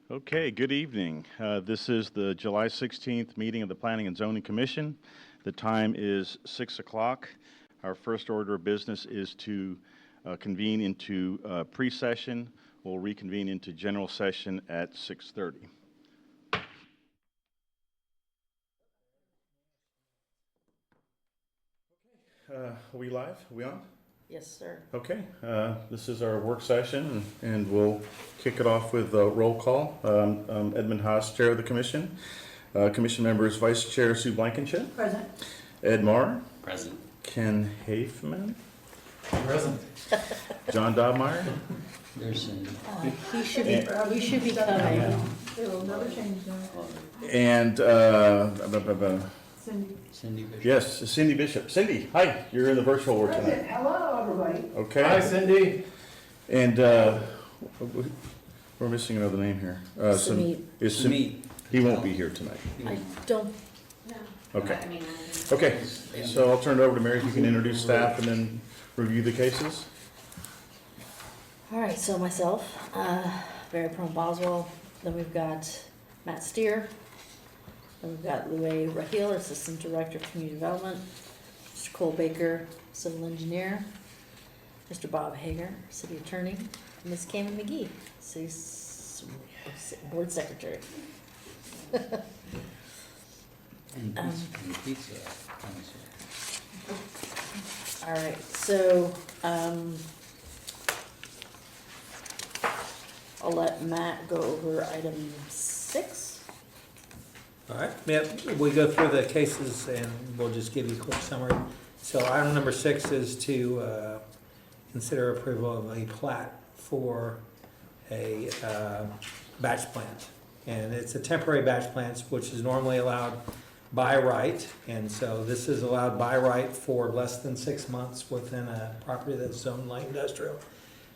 Okay, good evening. This is the July 16th meeting of the Planning and Zoning Commission. The time is 6 o'clock. Our first order of business is to convene into pre-session. We'll reconvene into general session at 6:30. Are we live? Are we on? Yes, sir. Okay, this is our work session, and we'll kick it off with a roll call. Edmund Haas, Chair of the Commission. Commission members, Vice Chair Sue Blankenship. Present. Ed Marr. Present. Ken Hafeman. Present. John Dobmeyer. There's Cindy. He should be coming. They will never change that. And, Cindy. Cindy Bishop. yes, Cindy Bishop. Cindy, hi, you're in the virtual work Present. tonight. Hello, everybody. Okay. Hi, Cindy. And we're missing another name here. Sumit. Is Sim- Meet. He won't be here tonight. I don't, Okay. Okay, so I'll turn it over to Mary if you can introduce staff and then review the cases. all right, so myself, Barry Pearl Boswell, then we've got Matt Steer, then we've got Louis Raheel, Assistant Director of Community Development, Mr. Cole Baker, Civil Engineer, Mr. Bob Hager, City Attorney, and Ms. Cameron McGee, Board Secretary. And pizza. All right, so, I'll let Matt go over item 6. All right, yep, we go through the cases and we'll just give you a quick summary. So item number 6 is to consider approval of a plat for a batch plant. And it's a temporary batch plant, which is normally allowed by right. And so this is allowed by right for less than 6 months within a property that's zoned light industrial.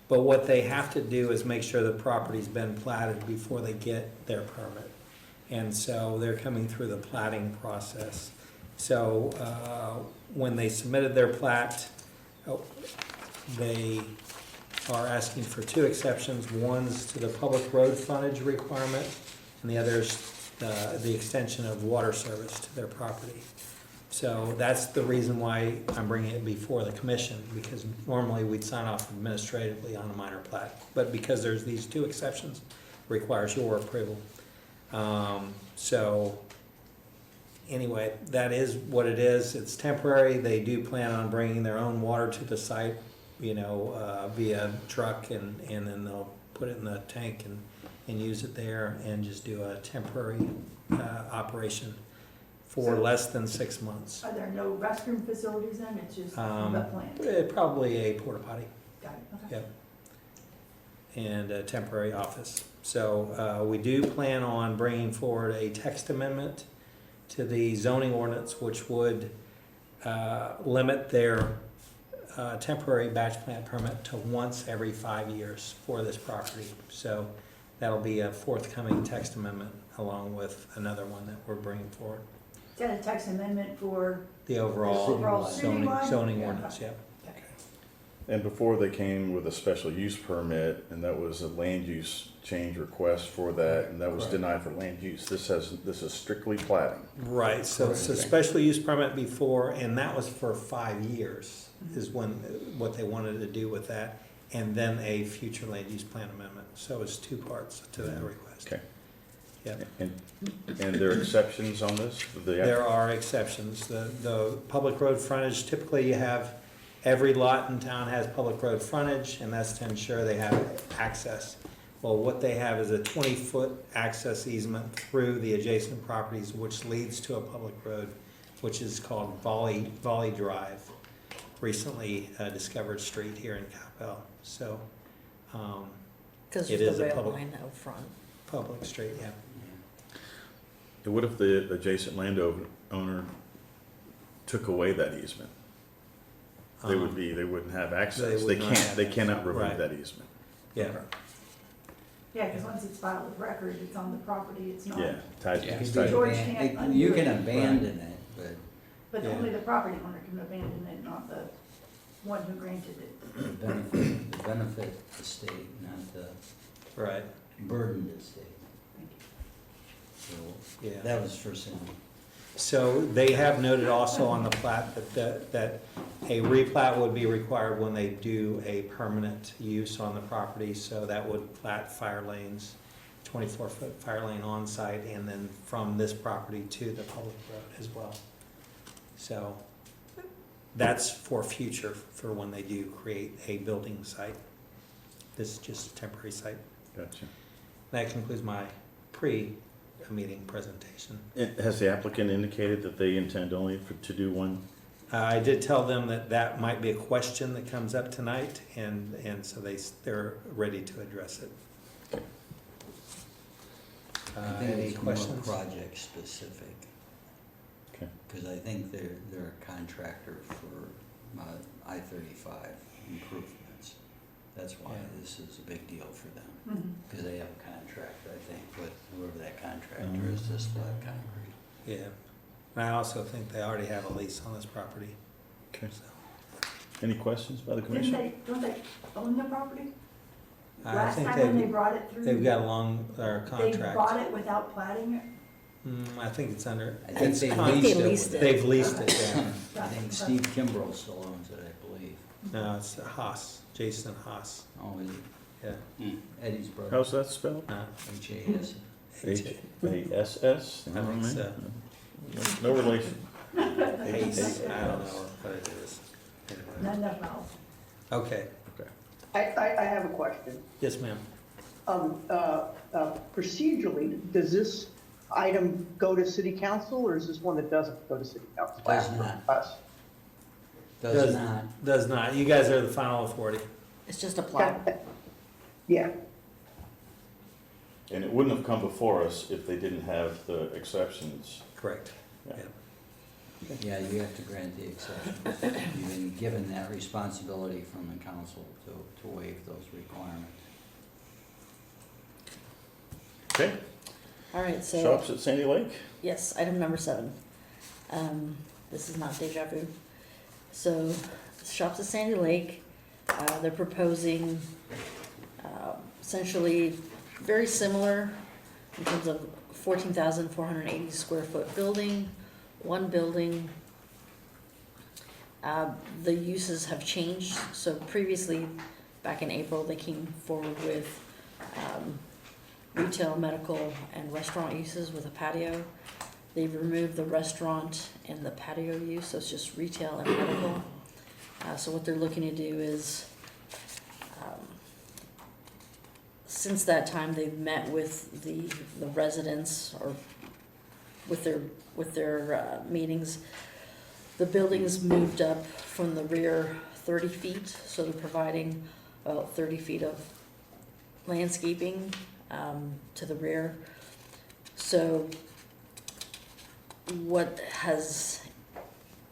But what they have to do is make sure the property's been platted before they get their permit. And so they're coming through the platting process. So when they submitted their plat, they are asking for 2 exceptions. One's to the public road frontage requirement, and the other's the extension of water service to their property. So that's the reason why I'm bringing it before the commission, because normally we'd sign off administratively on a minor plat. But because there's these 2 exceptions, requires your approval. So anyway, that is what it is. It's temporary. They do plan on bringing their own water to the site, via truck, and then they'll put it in the tank and use it there and just do a temporary operation for less than 6 months. Are there no restroom facilities then? It's just the plant? Probably a porta potty. Got it, okay. Yep. And a temporary office. So we do plan on bringing forward a text amendment to the zoning ordinance, which would limit their temporary batch plant permit to once every 5 years for this property. So that'll be a forthcoming text amendment along with another one that we're bringing forward. Is that a text amendment for? The overall zoning Yeah. ordinance, yeah. And before they came with a special use permit, and that was a land use change request for that, and that was Correct. denied for land use. This is strictly platting. Right, so it's a special use permit before, and that was for 5 years, is what they wanted to do with that, and then a future land use plan amendment. So it's 2 parts to that request. Okay. Yep. And there are exceptions on this? There are exceptions. The public road frontage, typically you have, every lot in town has public road frontage, and that's to ensure they have access. Well, what they have is a 20-foot access easement through the adjacent properties, which leads to a public road, which is called Volley Drive, recently discovered street here in Coppell. So because It there's is the a rail public- line out front. public street, yeah. What if the adjacent landowner took away that easement? They wouldn't have access. would not have They cannot remove Right. that easement. Yeah. Yeah, because once it's filed with record, it's on the property, it's not. Yeah, tied, Yeah. it's George tied. can't undo You can it. abandon it, but But Yeah. only the property owner can abandon it, not the one who granted it. the benefit the state, not the Right. burden the state. So, Yeah. that was for some, So they have noted also on the plat that a replat would be required when they do a permanent use on the property. So that would plat fire lanes, 24-foot fire lane on site, and then from this property to the public road as well. So that's for future, for when they do create a building site. This is just a temporary site. Gotcha. That concludes my pre-meeting presentation. Has the applicant indicated that they intend only to do one? I did tell them that that might be a question that comes up tonight, and so they're ready to address it. I think Any it's more questions? project specific. Okay. Because I think they're a contractor for I-35 improvements. That's why Yeah. this is a big deal for them. Mhm. Because they have a contract, I think, with whoever that contractor is to split concrete. Yeah. And I also think they already have a lease on this property. Okay. So, Any questions by the Didn't commission? don't they own the property? I Last think time when they brought it through. they've got a long, They contract. bought it without plating it? I think it's under, I think it's they I think they leased leased it. it. they've leased it, yeah. I think Steve Kimbrough still owns it, I believe. No, it's Haas, Jason Haas, Oh, is yeah. it? Eddie's brother. How's that spelled? H-A-S. H-A-S-S? I think so. No relation. Haas, I don't know what it is. Not Anyway. enough else. Okay, I have a question. yes, ma'am. Procedurally, does this item go to city council, or is this one that doesn't go to city council? Does not. Us. Does not. Does not, you guys are the final authority. It's just a plat. Yeah, And it wouldn't have come before us if they didn't have the exceptions. Correct. Yeah. Yeah. Yeah, you have to grant the exceptions. You've been given that responsibility from the council to waive those requirements. Okay, All right, so, shops at Sandy Lake? yes, item number 7. This is not deja vu. So, shops at Sandy Lake, they're proposing essentially very similar in terms of 14,480 square foot building, one building. The uses have changed, so previously, back in April, they came forward with retail, medical, and restaurant uses with a patio. They've removed the restaurant and the patio use, so it's just retail and medical. So what they're looking to do is, since that time, they've met with the residents or with their meetings. The building's moved up from the rear 30 feet, so they're providing about 30 feet of landscaping to the rear. So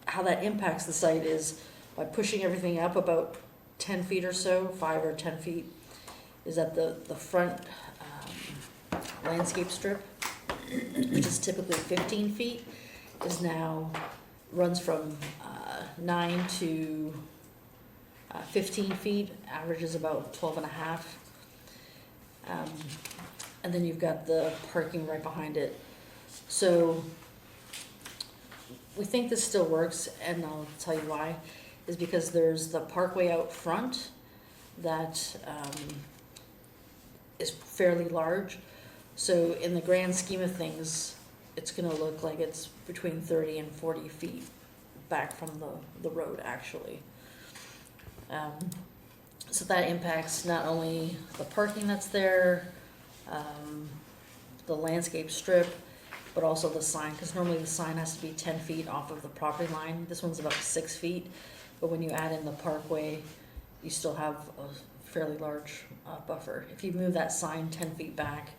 how that impacts the site is by pushing everything up about 10 feet or so, 5 or 10 feet, is that the front landscape strip, which is typically 15 feet, is now runs from 9 to 15 feet, averages about 12 and a half. And then you've got the parking right behind it. So we think this still works, and I'll tell you why, is because there's the parkway out front that is fairly large. So in the grand scheme of things, it's gonna look like it's between 30 and 40 feet back from the road, actually. So that impacts not only the parking that's there, the landscape strip, but also the sign, because normally the sign has to be 10 feet off of the property line. This one's about 6 feet, but when you add in the parkway, you still have a fairly large buffer. If you move that sign 10 feet back,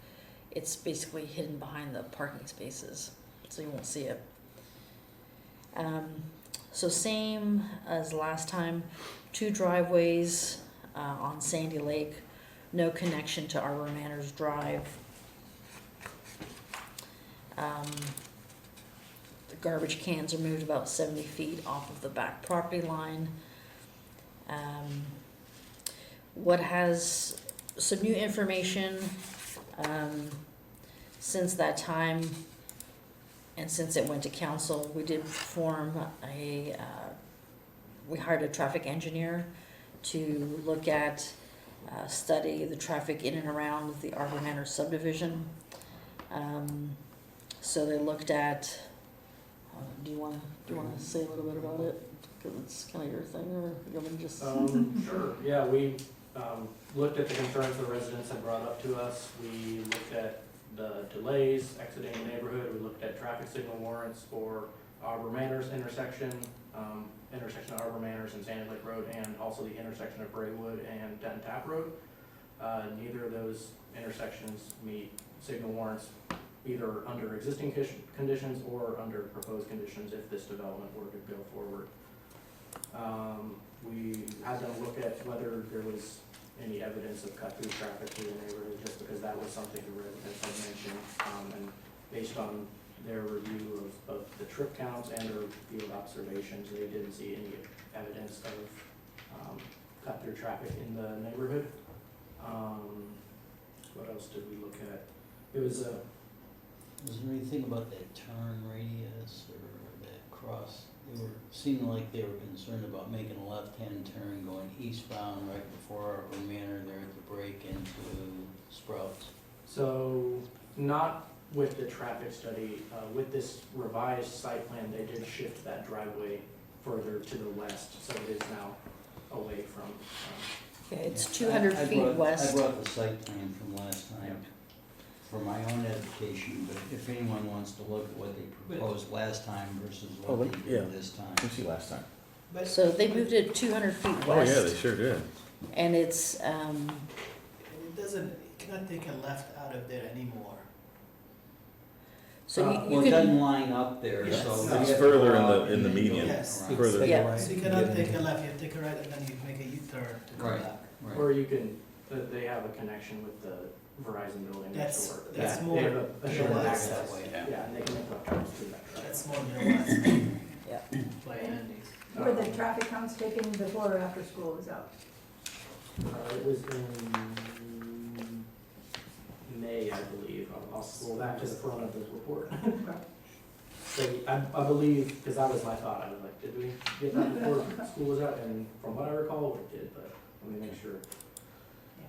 it's basically hidden behind the parking spaces, so you won't see it. So same as last time, 2 driveways on Sandy Lake, no connection to Arbor Manors Drive. The garbage cans are moved about 70 feet off of the back property line. What has some new information, since that time, and since it went to council, we did form we hired a traffic engineer to look at, study the traffic in and around the Arbor Manor subdivision. So they looked at, do you wanna say a little bit about it? Cause it's kinda your thing, or you want me to just? Sure, yeah, we, looked at the concerns the residents had brought up to us. We looked at the delays exiting the neighborhood. We looked at traffic signal warrants for Arbor Manors intersection, intersection of Arbor Manors and Sandy Lake Road, and also the intersection of Braywood and Denton Tap Road. Neither of those intersections meet signal warrants, either under existing conditions or under proposed conditions if this development were to go forward. We had them look at whether there was any evidence of cut-through traffic through the neighborhood, just because that was something the residents had mentioned. And based on their review of the trip counts and their field observations, they didn't see any evidence of cut-through traffic in the neighborhood. What else did we look at? It was a Was there anything about that turn radius or that cross? They were, seemed like they were concerned about making a left-hand turn going eastbound right before Arbor Manor there at the break into Sprouts. So, not with the traffic study, with this revised site plan, they did shift that driveway further to the west, so it is now away from, Okay, it's 200 I feet brought- west. I brought the site plan from last time for my own edification, but if anyone wants to look at what they proposed last time versus Oh, what let- they did this time. Let me see last time. So they moved it 200 feet Oh, yeah, west, they sure did. and it's, It doesn't, you cannot take a left out of there anymore. so Well, you it could, doesn't line up there, Yes. so. No, you it's have to further go in the- out in and the then go median. Yes. around. Further. Yeah. So you cannot take a left, you take a right and then you make a U-turn to come Right. back. Right. or you can, they have a connection with the Verizon building next That's- door. that's Yeah, more they have a shared utilized access, that way. yeah, and they can make left turns through that driveway. That's more utilized yeah. by Andy's. Were the traffic counts taken before or after school was out? It was in May, I believe. I'll scroll back to the front of the report. So I believe, because that was my thought, I was like, did we get that before school was out? And from what I recall, we did, but let me make sure.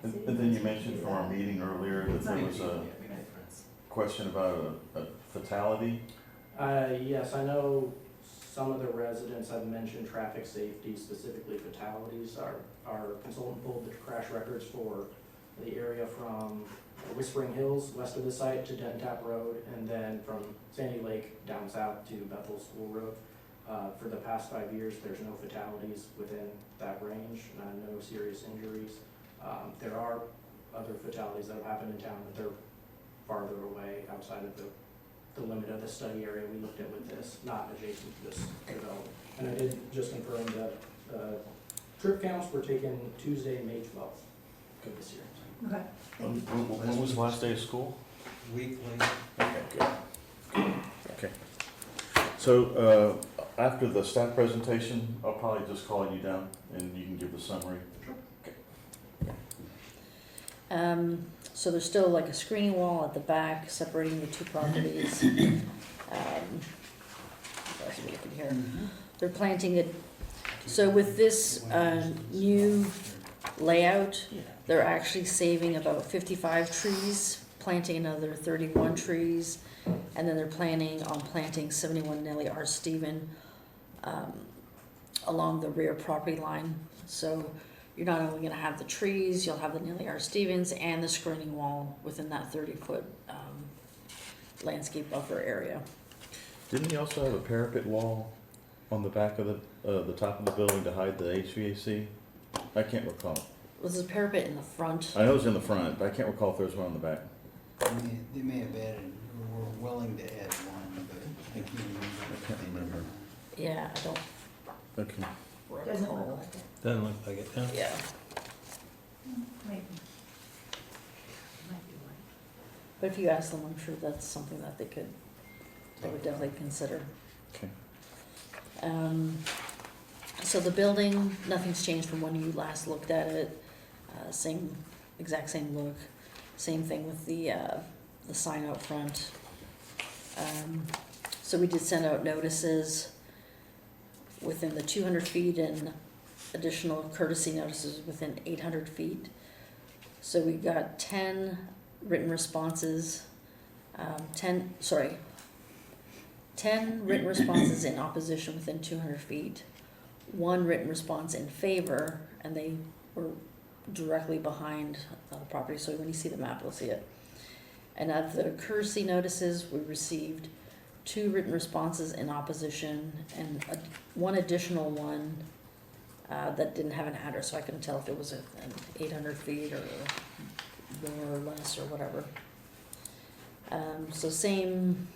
And then you mentioned from our meeting earlier that there was a question about a fatality. Yes, I know some of the residents have mentioned traffic safety, specifically fatalities. Our consultant pulled the crash records for the area from Whispering Hills, west of the site, to Denton Tap Road, and then from Sandy Lake down south to Bethel School Road. For the past 5 years, there's no fatalities within that range, no serious injuries. There are other fatalities that have happened in town, but they're farther away outside of the limit of the study area we looked at with this, not adjacent to this development. And I did just confirm that trip counts were taken Tuesday, May 12th of this year. Okay. When was the last day of school? Weekly. Okay, good. Okay. So, after the staff presentation, I'll probably just call you down and you can give the summary. So there's still like a screening wall at the back separating the two properties. What else are we looking here? They're planting it, so with this, new layout, they're actually saving about 55 trees, planting another 31 trees, and then they're planning on planting 71 Nellie R. Stephen, along the rear property line. So you're not only gonna have the trees, you'll have the Nellie R. Stevens and the screening wall within that 30-foot landscape buffer area. Didn't he also have a parapet wall on the back of the top of the building to hide the HVAC? I can't recall. Was the parapet in the front? I know it's in the front, but I can't recall if there was one on the back. They may have added, or were willing to add one, but I can't remember. I can't remember. Yeah, I don't Okay. Doesn't recall. look like it. Doesn't look like it, no? Yeah, Maybe. Might be one. but if you ask them, I'm sure that's something that they would definitely consider. Okay. So the building, nothing's changed from when you last looked at it. Exact same look. Same thing with the the sign out front. So we did send out notices within the 200 feet and additional courtesy notices within 800 feet. So we got 10 written responses, 10 written responses in opposition within 200 feet, 1 written response in favor, and they were directly behind the property, so when you see the map, you'll see it. And of the courtesy notices, we received 2 written responses in opposition and 1 additional one that didn't have an address, so I couldn't tell if it was an 800 feet or more or less or whatever. So same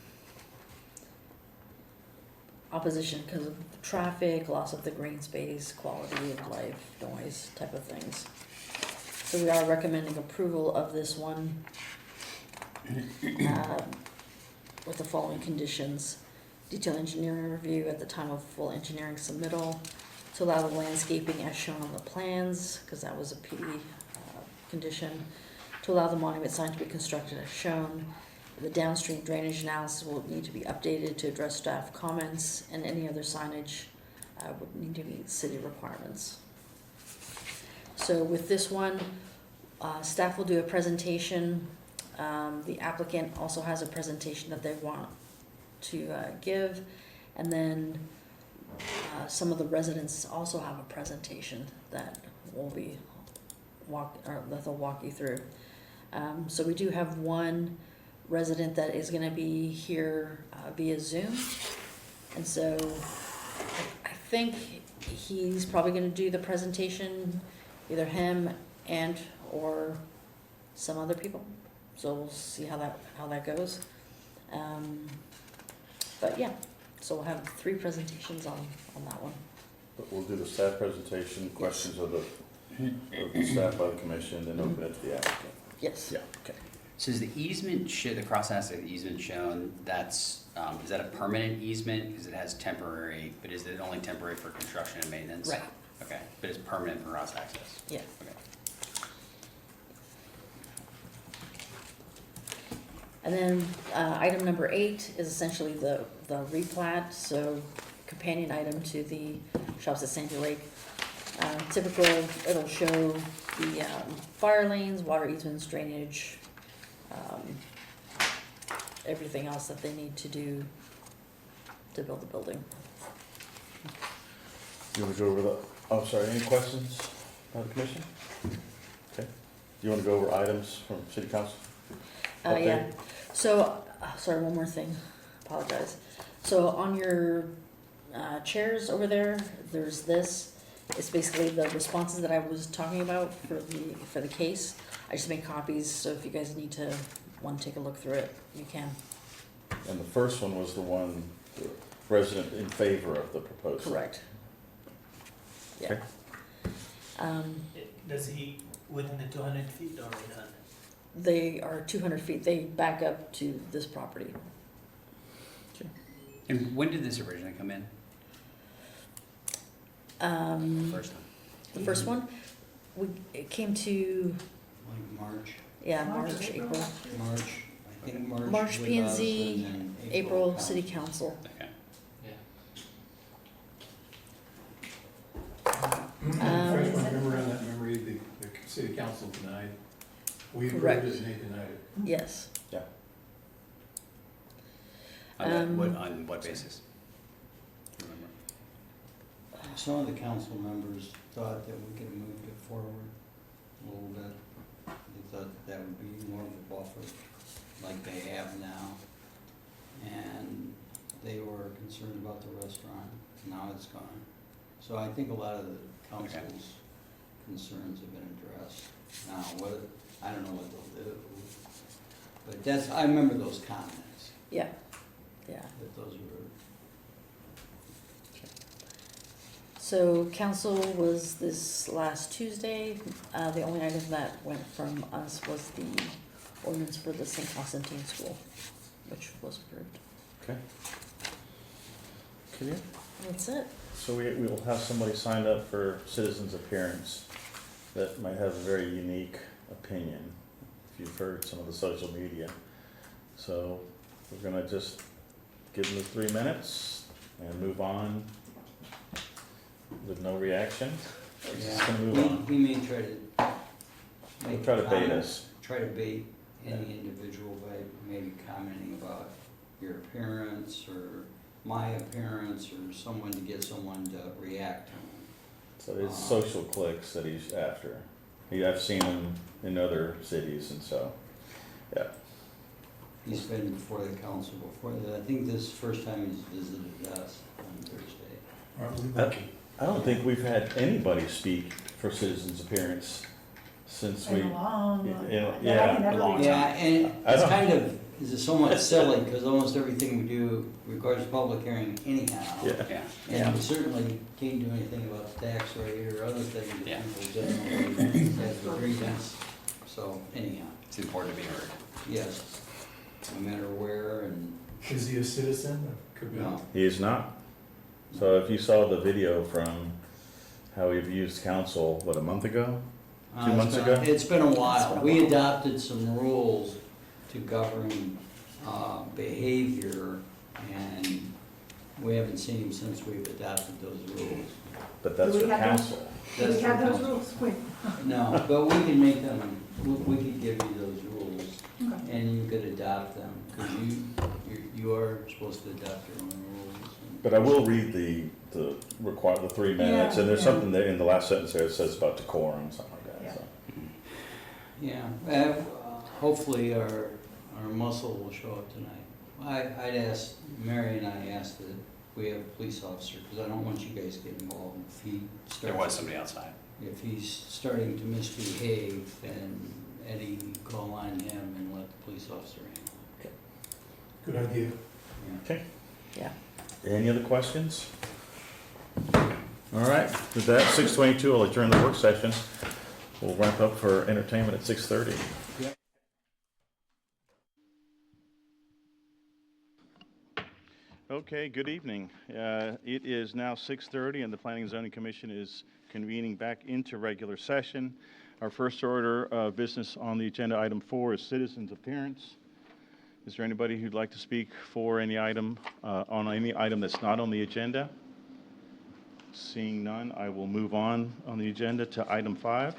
opposition because of traffic, loss of the green space, quality of life, noise type of things. So we are recommending approval of this one with the following conditions. Detailed engineering review at the time of full engineering submittal, to allow the landscaping as shown on the plans, because that was a PD condition, to allow the monument sign to be constructed as shown. The downstream drainage analysis will need to be updated to address staff comments, and any other signage would need to meet city requirements. So with this one, staff will do a presentation. The applicant also has a presentation that they want to give, and then some of the residents also have a presentation that will be that they'll walk you through. So we do have one resident that is going to be here via Zoom, and so I think he's probably going to do the presentation, either him and or some other people. So we'll see how that goes. But yeah, so we'll have 3 presentations on that one. But we'll do the staff presentation, questions of the staff by the commission, then open it to the applicant. Yes. Yeah, okay. So is the easement, the cross-access easement shown, that's, is that a permanent easement? Because it has temporary, but is it only temporary for construction and maintenance? Right. Okay, but it's permanent for cross-access? Yeah. Okay. And then item number 8 is essentially the replat, so companion item to the shops at Sandy Lake. Typical, it'll show the fire lanes, water easements, drainage, everything else that they need to do to build the building. You want to go over any questions by the commission? Okay. Do you want to go over items from city council? Yeah, so, sorry, one more thing, apologize. So on your chairs over there, there's this. It's basically the responses that I was talking about for the case. I just made copies, so if you guys want to take a look through it, you can. And the first one was the one, the resident in favor of the proposal. Correct. Yeah. Okay. Does he, within the 200 feet or 800? They are 200 feet. They back up to this property. And when did this originally come in? First time? The first one, it came to, Like March, March, April. I think March. March with P and us, Z, then April council. City Council. Okay. Refresh my memory on that memory, the city council denied. We Correct. approved it and they denied it. Yes. On what basis? Do you remember? Some of the council members thought that we could move it forward a little bit. They thought that would be more of a buffer like they have now. And they were concerned about the restaurant. Now it's gone. So I think a lot of the council's concerns have been addressed. Now, I don't know what they'll do. But I remember those comments, Yeah. Yeah. that those were. So council was this last Tuesday. The only item that went from us was the ordinance for the St. Constantine School, which was approved. Okay. Okay. That's it. So we will have somebody signed up for citizens appearance that might have a very unique opinion. If you've heard some of the social media, So we're gonna just give him the 3 minutes and move on with no reaction. We're just gonna move on. He may try to We'll make try to bait comments, us. try to bait any individual by maybe commenting about your appearance or my appearance or someone to get someone to react to him. So it's social clicks that he's after. I've seen him in other cities, and so, yeah. He's been before the council before that. I think this is the first time he's visited us on Thursday. Aren't we lucky? I don't think we've had anybody speak for citizens' appearance since we. Been a long, long Yeah, time. yeah, I can never a long remember. Yeah, and I it's don't- kind of, is somewhat silly, because almost everything we do requires a public hearing anyhow. Yeah. Yeah. And we certainly can't do anything about the tax rate or other things that Yeah. people generally have for grievance. So anyhow, It's important to be heard. yes, no matter where and, Is he a citizen of Coppell? no. He is not. So if you saw the video from how we've used council, what, a month ago? 2 months It's been- ago? It's been a It's while. been a We while. adopted some rules to govern behavior, and we haven't seen him since we've adopted those rules. But that's Do we for have those? council. Do we That's have for those council. rules? Wait. No, but we can make them, we could give you those rules, Okay. and you could adopt them, because you are supposed to adopt your own rules. But I will read the 3 minutes, and there's Yeah. something there in the last sentence there that says about decorum, something like that, so. Yeah, hopefully our muscle will show up tonight. I'd ask, Mary and I asked that we have a police officer, because I don't want you guys to get involved. If he There starts, was somebody outside. if he's starting to misbehave, then Eddie, call on him and let the police officer handle Good idea. it. Yeah. Yeah. Any other questions? All right, with that, 6:22, I'll adjourn the work session. We'll wrap up for entertainment at 6:30. Okay, good evening. It is now 6:30, and the Planning and Zoning Commission is convening back into regular session. Our first order of business on the agenda, item 4, is citizens' appearance. Is there anybody who'd like to speak for any item, on any item that's not on the agenda? Seeing none, I will move on the agenda to item 5.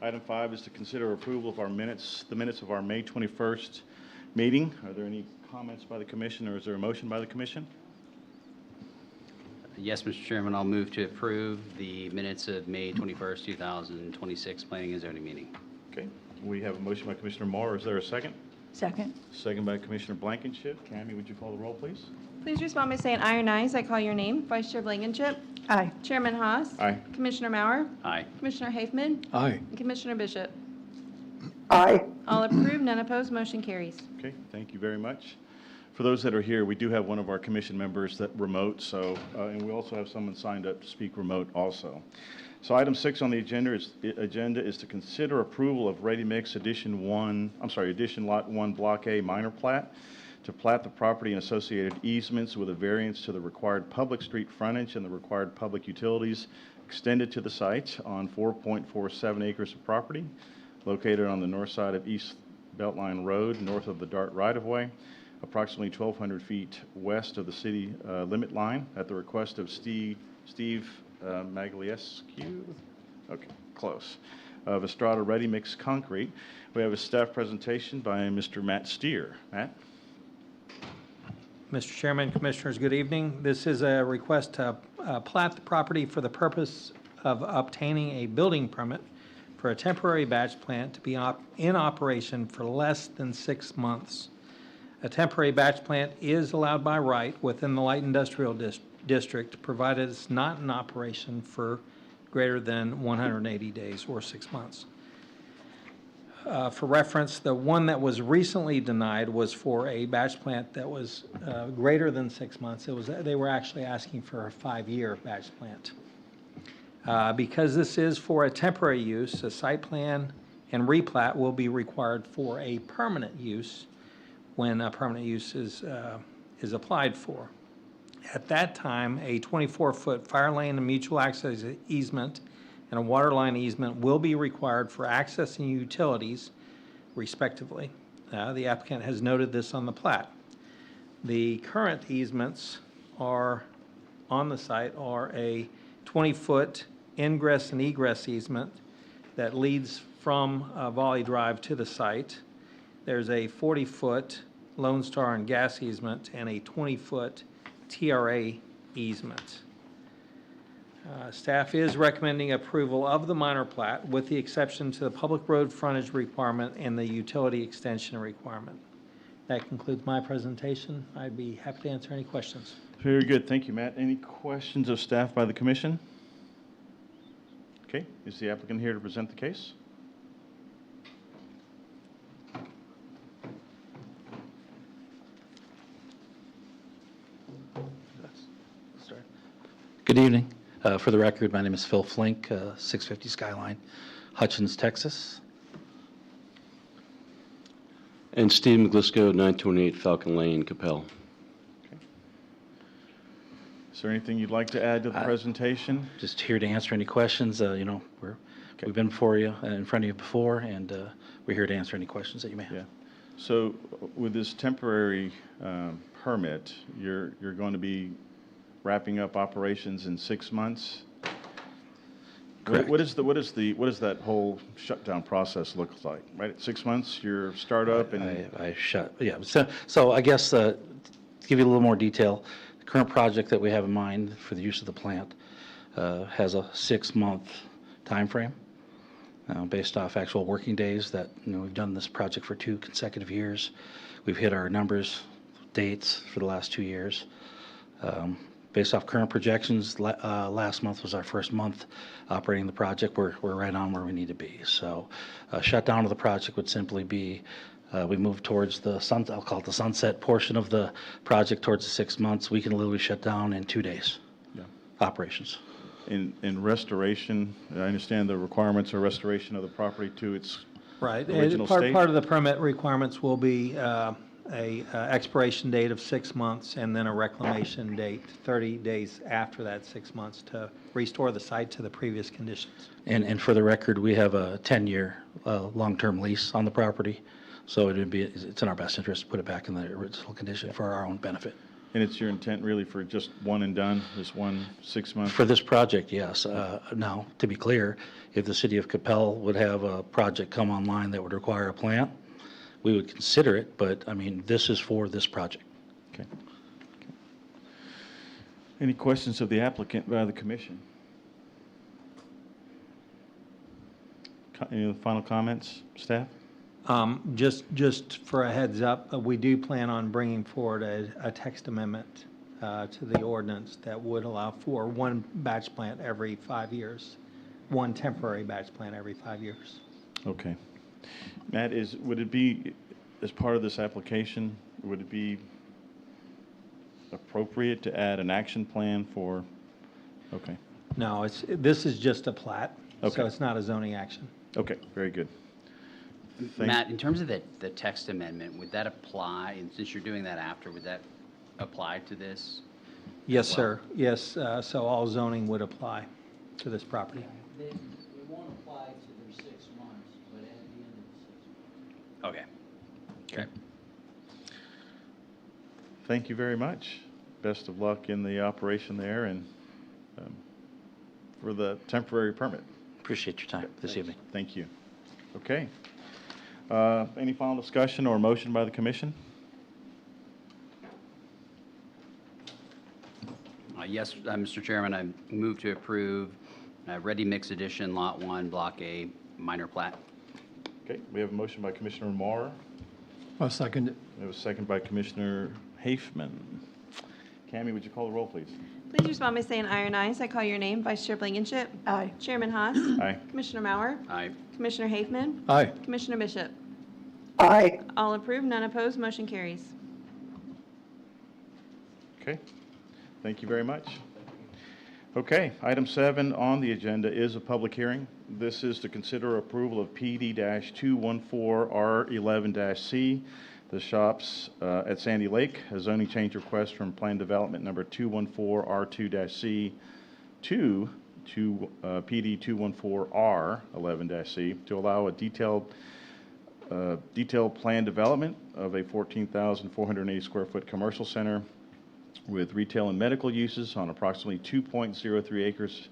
Item 5 is to consider approval of the minutes of our May 21st meeting. Are there any comments by the commission, or is there a motion by the commission? Yes, Mr. Chairman, I'll move to approve the minutes of May 21st, 2026 Planning and Zoning meeting. Okay, we have a motion by Commissioner Moore. Is there a second? Second. Second by Commissioner Blankenship. Cammie, would you call the roll, please? Please respond by saying aye or ayes. I call your name. Vice Chair Blankenship. Aye. Chairman Haas. Aye. Commissioner Mauer. Aye. Commissioner Hafman. Aye. And Commissioner Bishop. Aye. All approved, none opposed, motion carries. Okay, thank you very much. For those that are here, we do have one of our commission members that remote, so, and we also have someone signed up to speak remote also. So item 6 on the agenda is to consider approval of Ready Mix Edition Lot 1, Block A minor plat, to plat the property and associated easements with a variance to the required public street frontage and the required public utilities extended to the site on 4.47 acres of property located on the north side of East Beltline Road, north of the Dart right-of-way, approximately 1,200 feet west of the city limit line, at the request of Steve Magliescu, okay, close, of Estrada Ready Mix Concrete. We have a staff presentation by Mr. Matt Steer. Matt? Mr. Chairman, Commissioners, good evening. This is a request to plat the property for the purpose of obtaining a building permit for a temporary batch plant to be in operation for less than 6 months. A temporary batch plant is allowed by right within the light industrial district, provided it's not in operation for greater than 180 days or 6 months. For reference, the one that was recently denied was for a batch plant that was greater than 6 months. They were actually asking for a 5-year batch plant. Because this is for a temporary use, a site plan and replat will be required for a permanent use when a permanent use is applied for. At that time, a 24-foot fire lane and mutual access easement and a water line easement will be required for accessing utilities, respectively. The applicant has noted this on the plat. The current easements are, on the site, are a 20-foot ingress and egress easement that leads from Volley Drive to the site. There's a 40-foot Lone Star and gas easement and a 20-foot TRA easement. Staff is recommending approval of the minor plat with the exception to the public road frontage requirement and the utility extension requirement. That concludes my presentation. I'd be happy to answer any questions. Very good. Thank you, Matt. Any questions of staff by the commission? Okay. Is the applicant here to present the case? Good evening. For the record, my name is Phil Flink, 650 Skyline, Hutchins, Texas. And Steve McGlisco, 928 Falcon Lane, Coppell. Is there anything you'd like to add to the presentation? Just here to answer any questions. We've been before you, in front of you before, and we're here to answer any questions that you may have. Yeah. So with this temporary permit, you're going to be wrapping up operations in 6 months? Correct. What does that whole shutdown process look like? Right at 6 months, your startup and Yeah. So I guess to give you a little more detail, the current project that we have in mind for the use of the plant has a 6-month time frame based off actual working days that we've done this project for 2 consecutive years. We've hit our numbers, dates for the last 2 years. Based off current projections, last month was our first month operating the project. We're right on where we need to be. So shutdown of the project would simply be we move towards the I'll call it the sunset portion of the project towards the 6 months. We can literally shut down in 2 days. Yeah. Operations. In restoration, I understand the requirements are restoration of the property to its Right. original Part state? of the permit requirements will be a expiration date of 6 months and then a reclamation date 30 days after that 6 months to restore the site to the previous conditions. And for the record, we have a 10-year long-term lease on the property. So it's in our best interest to put it back in the original condition for our own benefit. And it's your intent really for just one and done, this one 6 month? For this project, yes. Now, to be clear, if the city of Coppell would have a project come online that would require a plant, we would consider it, but I mean, this is for this project. Okay. Any questions of the applicant by the commission? Any final comments, staff? Just for a heads up, we do plan on bringing forward a text amendment to the ordinance that would allow for one batch plant every 5 years, one temporary batch plant every 5 years. Okay. Matt, would it be, as part of this application, would it be appropriate to add an action plan for, okay. No, this is just a plat, Okay. so it's not a zoning action. Okay, very good. Matt, in terms of the text amendment, would that apply, and since you're doing that after, would that apply to this? Yes, Well- sir. Yes, so all zoning would apply to this property. It won't apply to their 6 months, but at the end of the 6 months. Okay. Okay. Thank you very much. Best of luck in the operation there and for the temporary permit. Appreciate your time this evening. Thank you. Okay. Any final discussion or motion by the commission? Yes, Mr. Chairman, I move to approve Ready Mix Edition Lot 1, Block A, minor plat. Okay, we have a motion by Commissioner Moore. I'll second it. We have a second by Commissioner Hafman. Cammie, would you call the roll, please? Please respond by saying aye or ayes. I call your name. Vice Chair Blankenship. Aye. Chairman Haas. Aye. Commissioner Mauer. Aye. Commissioner Hafman. Aye. Commissioner Bishop. Aye. All approved, none opposed, motion carries. Okay, thank you very much. Okay, item 7 on the agenda is a public hearing. This is to consider approval of PD-214R11-C, the shops at Sandy Lake, a zoning change request from Plan Development number 214R2-C to PD 214R11-C to allow a detailed detailed plan development of a 14,480 square foot commercial center with retail and medical uses on approximately 2.03 acres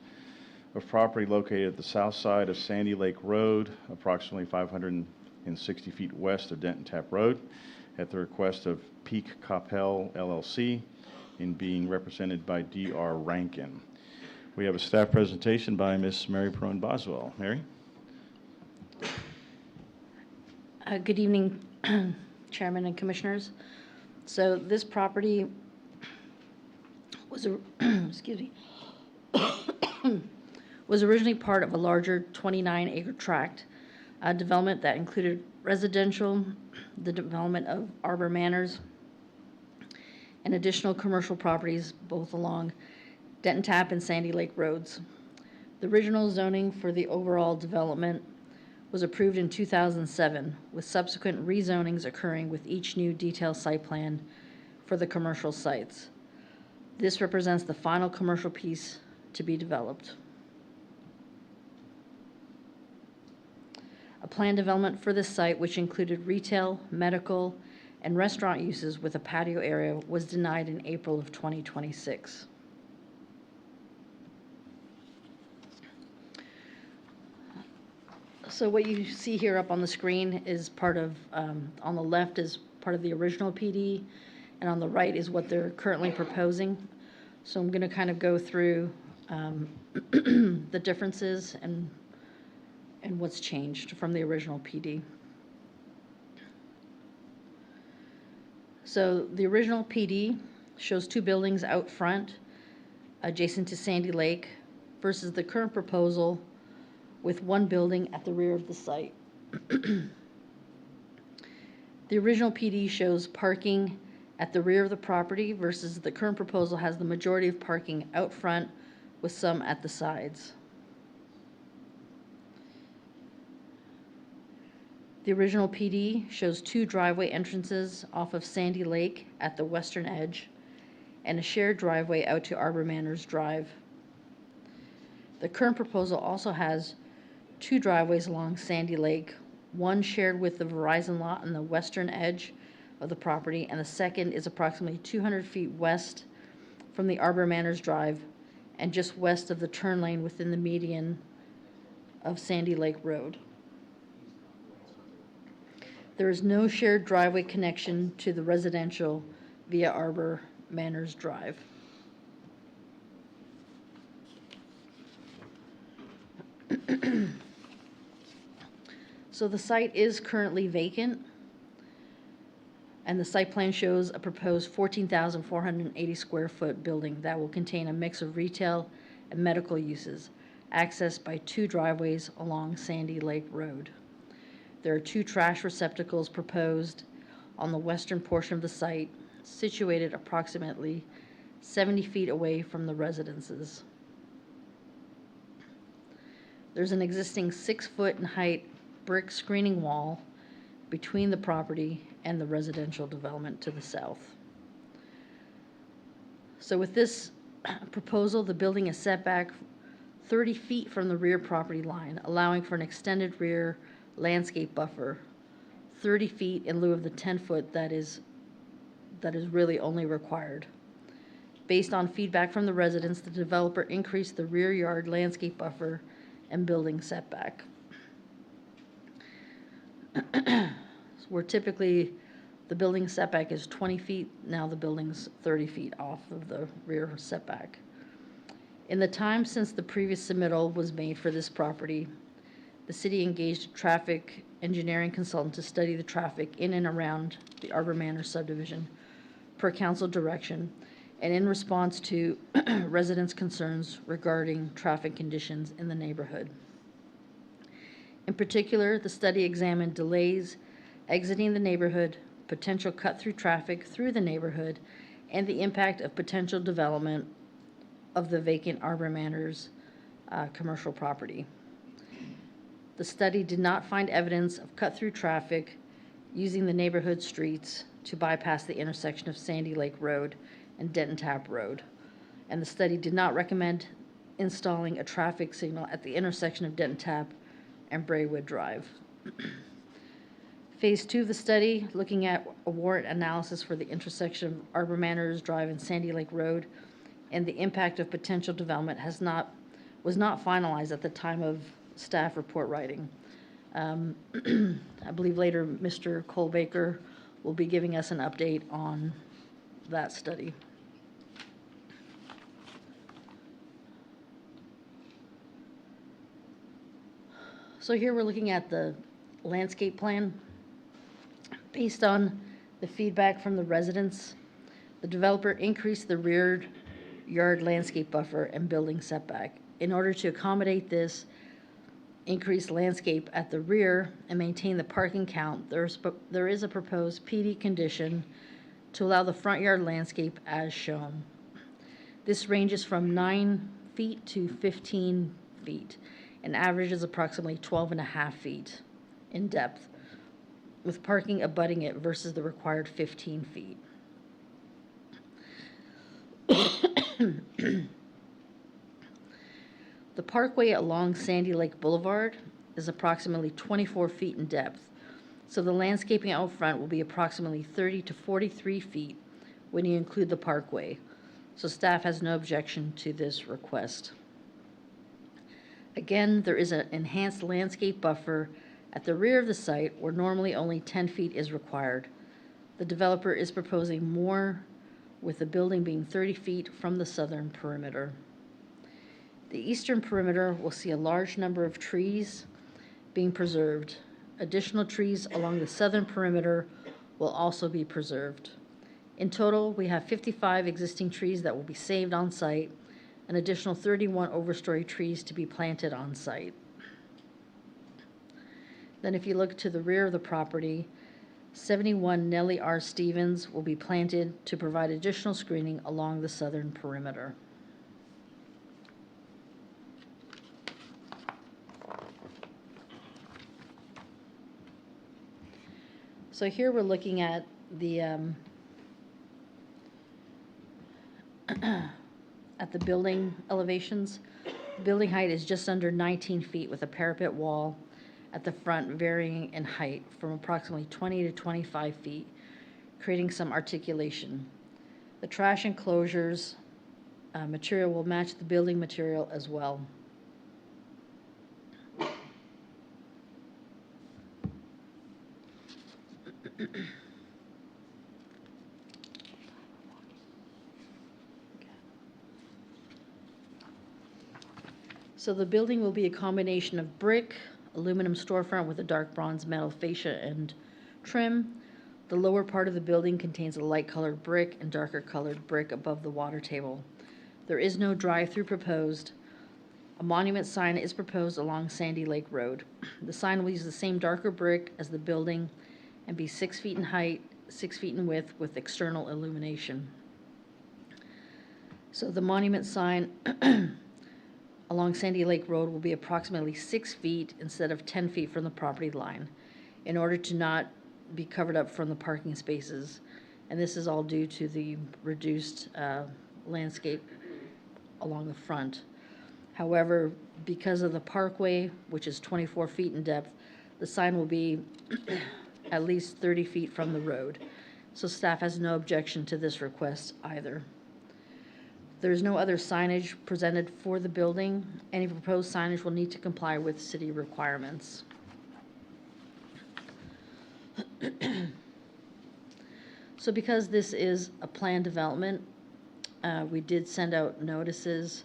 of property located at the south side of Sandy Lake Road, approximately 560 feet west of Denton Tap Road, at the request of Peak Coppell LLC, in being represented by D.R. Rankin. We have a staff presentation by Miss Mary Perone Boswell. Mary? Good evening, Chairman and Commissioners. So this property was, excuse me, was originally part of a larger 29-acre tract development that included residential, the development of Arbor Manors, and additional commercial properties both along Denton Tap and Sandy Lake Roads. The original zoning for the overall development was approved in 2007, with subsequent rezonings occurring with each new detailed site plan for the commercial sites. This represents the final commercial piece to be developed. A planned development for this site, which included retail, medical, and restaurant uses with a patio area, was denied in April of 2026. So what you see here up on the screen is part of, on the left is part of the original PD, and on the right is what they're currently proposing. So I'm going to kind of go through the differences and what's changed from the original PD. So the original PD shows two buildings out front adjacent to Sandy Lake versus the current proposal with one building at the rear of the site. The original PD shows parking at the rear of the property versus the current proposal has the majority of parking out front with some at the sides. The original PD shows two driveway entrances off of Sandy Lake at the western edge and a shared driveway out to Arbor Manors Drive. The current proposal also has two driveways along Sandy Lake, one shared with the Verizon lot on the western edge of the property, and the second is approximately 200 feet west from the Arbor Manors Drive and just west of the turn lane within the median of Sandy Lake Road. There is no shared driveway connection to the residential via Arbor Manors Drive. So the site is currently vacant, and the site plan shows a proposed 14,480 square foot building that will contain a mix of retail and medical uses, accessed by two driveways along Sandy Lake Road. There are two trash receptacles proposed on the western portion of the site, situated approximately 70 feet away from the residences. There's an existing 6 foot in height brick screening wall between the property and the residential development to the south. So with this proposal, the building is set back 30 feet from the rear property line, allowing for an extended rear landscape buffer, 30 feet in lieu of the 10 foot that is really only required. Based on feedback from the residents, the developer increased the rear yard landscape buffer and building setback. Where typically the building setback is 20 feet, now the building's 30 feet off of the rear setback. In the time since the previous submittal was made for this property, the city engaged a traffic engineering consultant to study the traffic in and around the Arbor Manor subdivision per council direction and in response to residents' concerns regarding traffic conditions in the neighborhood. In particular, the study examined delays exiting the neighborhood, potential cut-through traffic through the neighborhood, and the impact of potential development of the vacant Arbor Manors commercial property. The study did not find evidence of cut-through traffic using the neighborhood streets to bypass the intersection of Sandy Lake Road and Denton Tap Road, and the study did not recommend installing a traffic signal at the intersection of Denton Tap and Braywood Drive. Phase 2 of the study, looking at a warrant analysis for the intersection of Arbor Manors Drive and Sandy Lake Road, and the impact of potential development was not finalized at the time of staff report writing. I believe later Mr. Cole Baker will be giving us an update on that study. So here we're looking at the landscape plan. Based on the feedback from the residents, the developer increased the rear yard landscape buffer and building setback. In order to accommodate this increased landscape at the rear and maintain the parking count, there is a proposed PD condition to allow the front yard landscape as shown. This ranges from 9 feet to 15 feet and averages approximately 12.5 feet in depth, with parking abutting it versus the required 15 feet. The parkway along Sandy Lake Boulevard is approximately 24 feet in depth, so the landscaping out front will be approximately 30 to 43 feet when you include the parkway, so staff has no objection to this request. Again, there is an enhanced landscape buffer at the rear of the site where normally only 10 feet is required. The developer is proposing more, with the building being 30 feet from the southern perimeter. The eastern perimeter will see a large number of trees being preserved. Additional trees along the southern perimeter will also be preserved. In total, we have 55 existing trees that will be saved on site, an additional 31 overstory trees to be planted on site. Then if you look to the rear of the property, 71 Nellie R. Stevens will be planted to provide additional screening along the southern perimeter. So here we're looking at the at the building elevations. Building height is just under 19 feet with a parapet wall at the front varying in height from approximately 20 to 25 feet, creating some articulation. The trash enclosures material will match the building material as well. So the building will be a combination of brick, aluminum storefront with a dark bronze metal fascia and trim. The lower part of the building contains a light colored brick and darker colored brick above the water table. There is no drive-through proposed. A monument sign is proposed along Sandy Lake Road. The sign will use the same darker brick as the building and be 6 feet in height, 6 feet in width with external illumination. So the monument sign along Sandy Lake Road will be approximately 6 feet instead of 10 feet from the property line in order to not be covered up from the parking spaces. And this is all due to the reduced landscape along the front. However, because of the parkway, which is 24 feet in depth, the sign will be at least 30 feet from the road. So staff has no objection to this request either. There's no other signage presented for the building. Any proposed signage will need to comply with city requirements. So because this is a planned development, we did send out notices,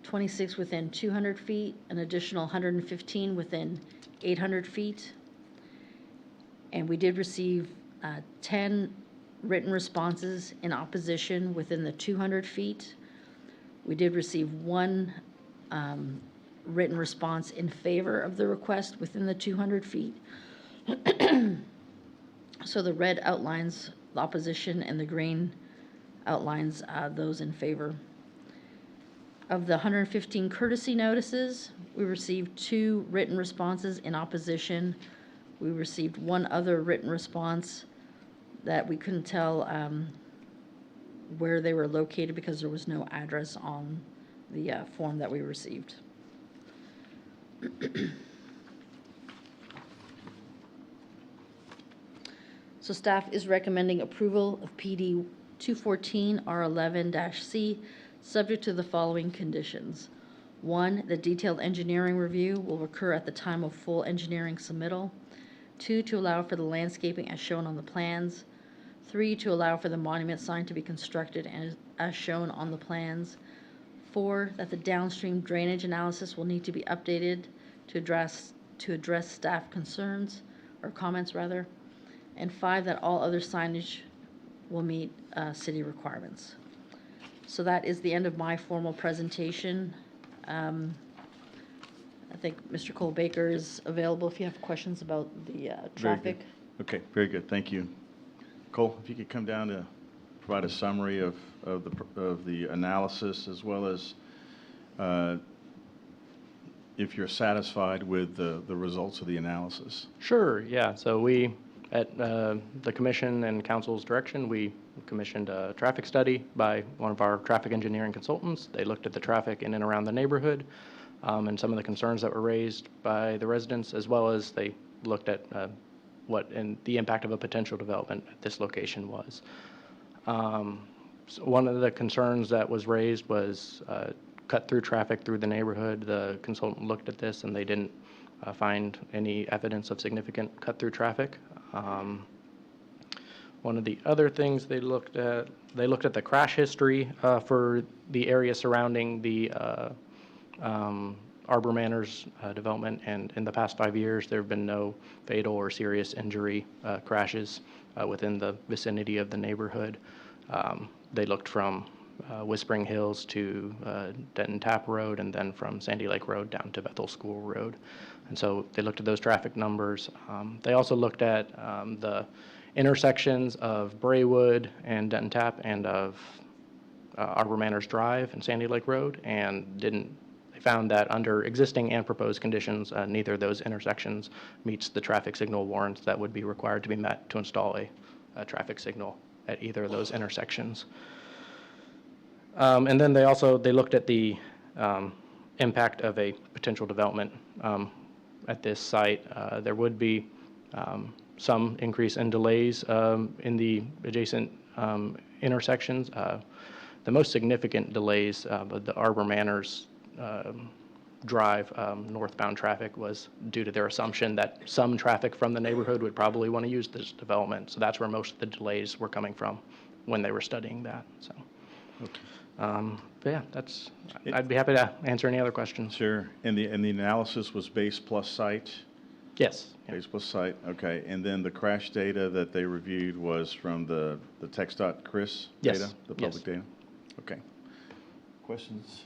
26 within 200 feet, an additional 115 within 800 feet. And we did receive 10 written responses in opposition within the 200 feet. We did receive one written response in favor of the request within the 200 feet. So the red outlines the opposition and the green outlines those in favor. Of the 115 courtesy notices, we received 2 written responses in opposition. We received one other written response that we couldn't tell where they were located because there was no address on the form that we received. So staff is recommending approval of PD 214 R11-C, subject to the following conditions. 1, the detailed engineering review will occur at the time of full engineering submittal. 2, to allow for the landscaping as shown on the plans. 3, to allow for the monument sign to be constructed as shown on the plans. 4, that the downstream drainage analysis will need to be updated to address staff concerns, or comments rather. And 5, that all other signage will meet city requirements. So that is the end of my formal presentation. I think Mr. Cole Baker is available if you have questions about the traffic. Okay, very good, thank you. Cole, if you could come down to provide a summary of the analysis, as well as if you're satisfied with the results of the analysis. Sure, yeah. So we, at the commission and council's direction, we commissioned a traffic study by one of our traffic engineering consultants. They looked at the traffic in and around the neighborhood and some of the concerns that were raised by the residents, as well as they looked at what the impact of a potential development at this location was. So one of the concerns that was raised was cut-through traffic through the neighborhood. The consultant looked at this and they didn't find any evidence of significant cut-through traffic. One of the other things they looked at the crash history for the area surrounding the Arbor Manors development, and in the past 5 years there have been no fatal or serious injury crashes within the vicinity of the neighborhood. They looked from Whispering Hills to Denton Tap Road, and then from Sandy Lake Road down to Bethel School Road. And so they looked at those traffic numbers. They also looked at the intersections of Braywood and Denton Tap and of Arbor Manors Drive and Sandy Lake Road, and they found that under existing and proposed conditions, neither of those intersections meets the traffic signal warrants that would be required to be met to install a traffic signal at either of those intersections. And then they looked at the impact of a potential development at this site. There would be some increase in delays in the adjacent intersections. The most significant delays of the Arbor Manors Drive northbound traffic was due to their assumption that some traffic from the neighborhood would probably want to use this development. So that's where most of the delays were coming from when they were studying that. So, but yeah, I'd be happy to answer any other questions. Sure. And the analysis was base plus site? Yes. Base plus site, okay. And then the crash data that they reviewed was from the TxDOT-CRIS data? Yes. The public data? Okay. Questions?